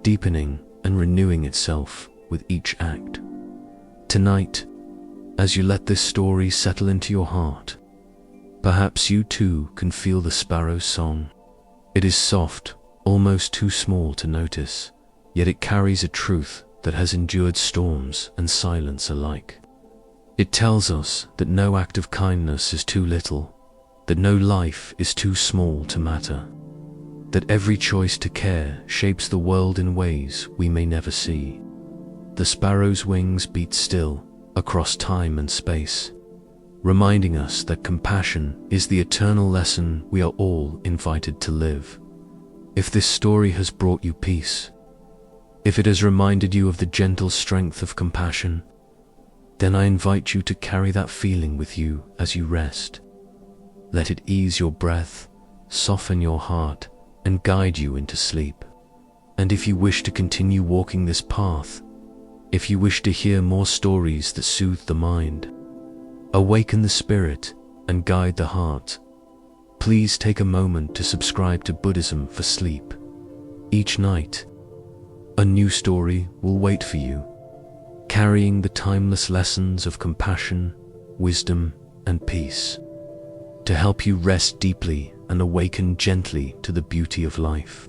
deepening and renewing itself with each act. Tonight, as you let this story settle into your heart, perhaps you too can feel the sparrow's song. It is soft, almost too small to notice, yet it carries a truth that has endured storms and silence alike. It tells us that no act of kindness is too little, that no life is too small to matter, that every choice to care shapes the world in ways we may never see. The sparrow's wings beat still across time and space, reminding us that compassion is the eternal lesson we are all invited to live. If this story has brought you peace, if it has reminded you of the gentle strength of compassion, then I invite you to carry that feeling with you as you rest. Let it ease your breath, soften your heart, and guide you into sleep. And if you wish to continue walking this path, if you wish to hear more stories that soothe the mind, awaken the spirit, and guide the heart, please take a moment to subscribe to Buddhism for sleep. Each night, a new story will wait for you, carrying the timeless lessons of compassion, wisdom, and peace, to help you rest deeply and awaken gently to the beauty of life.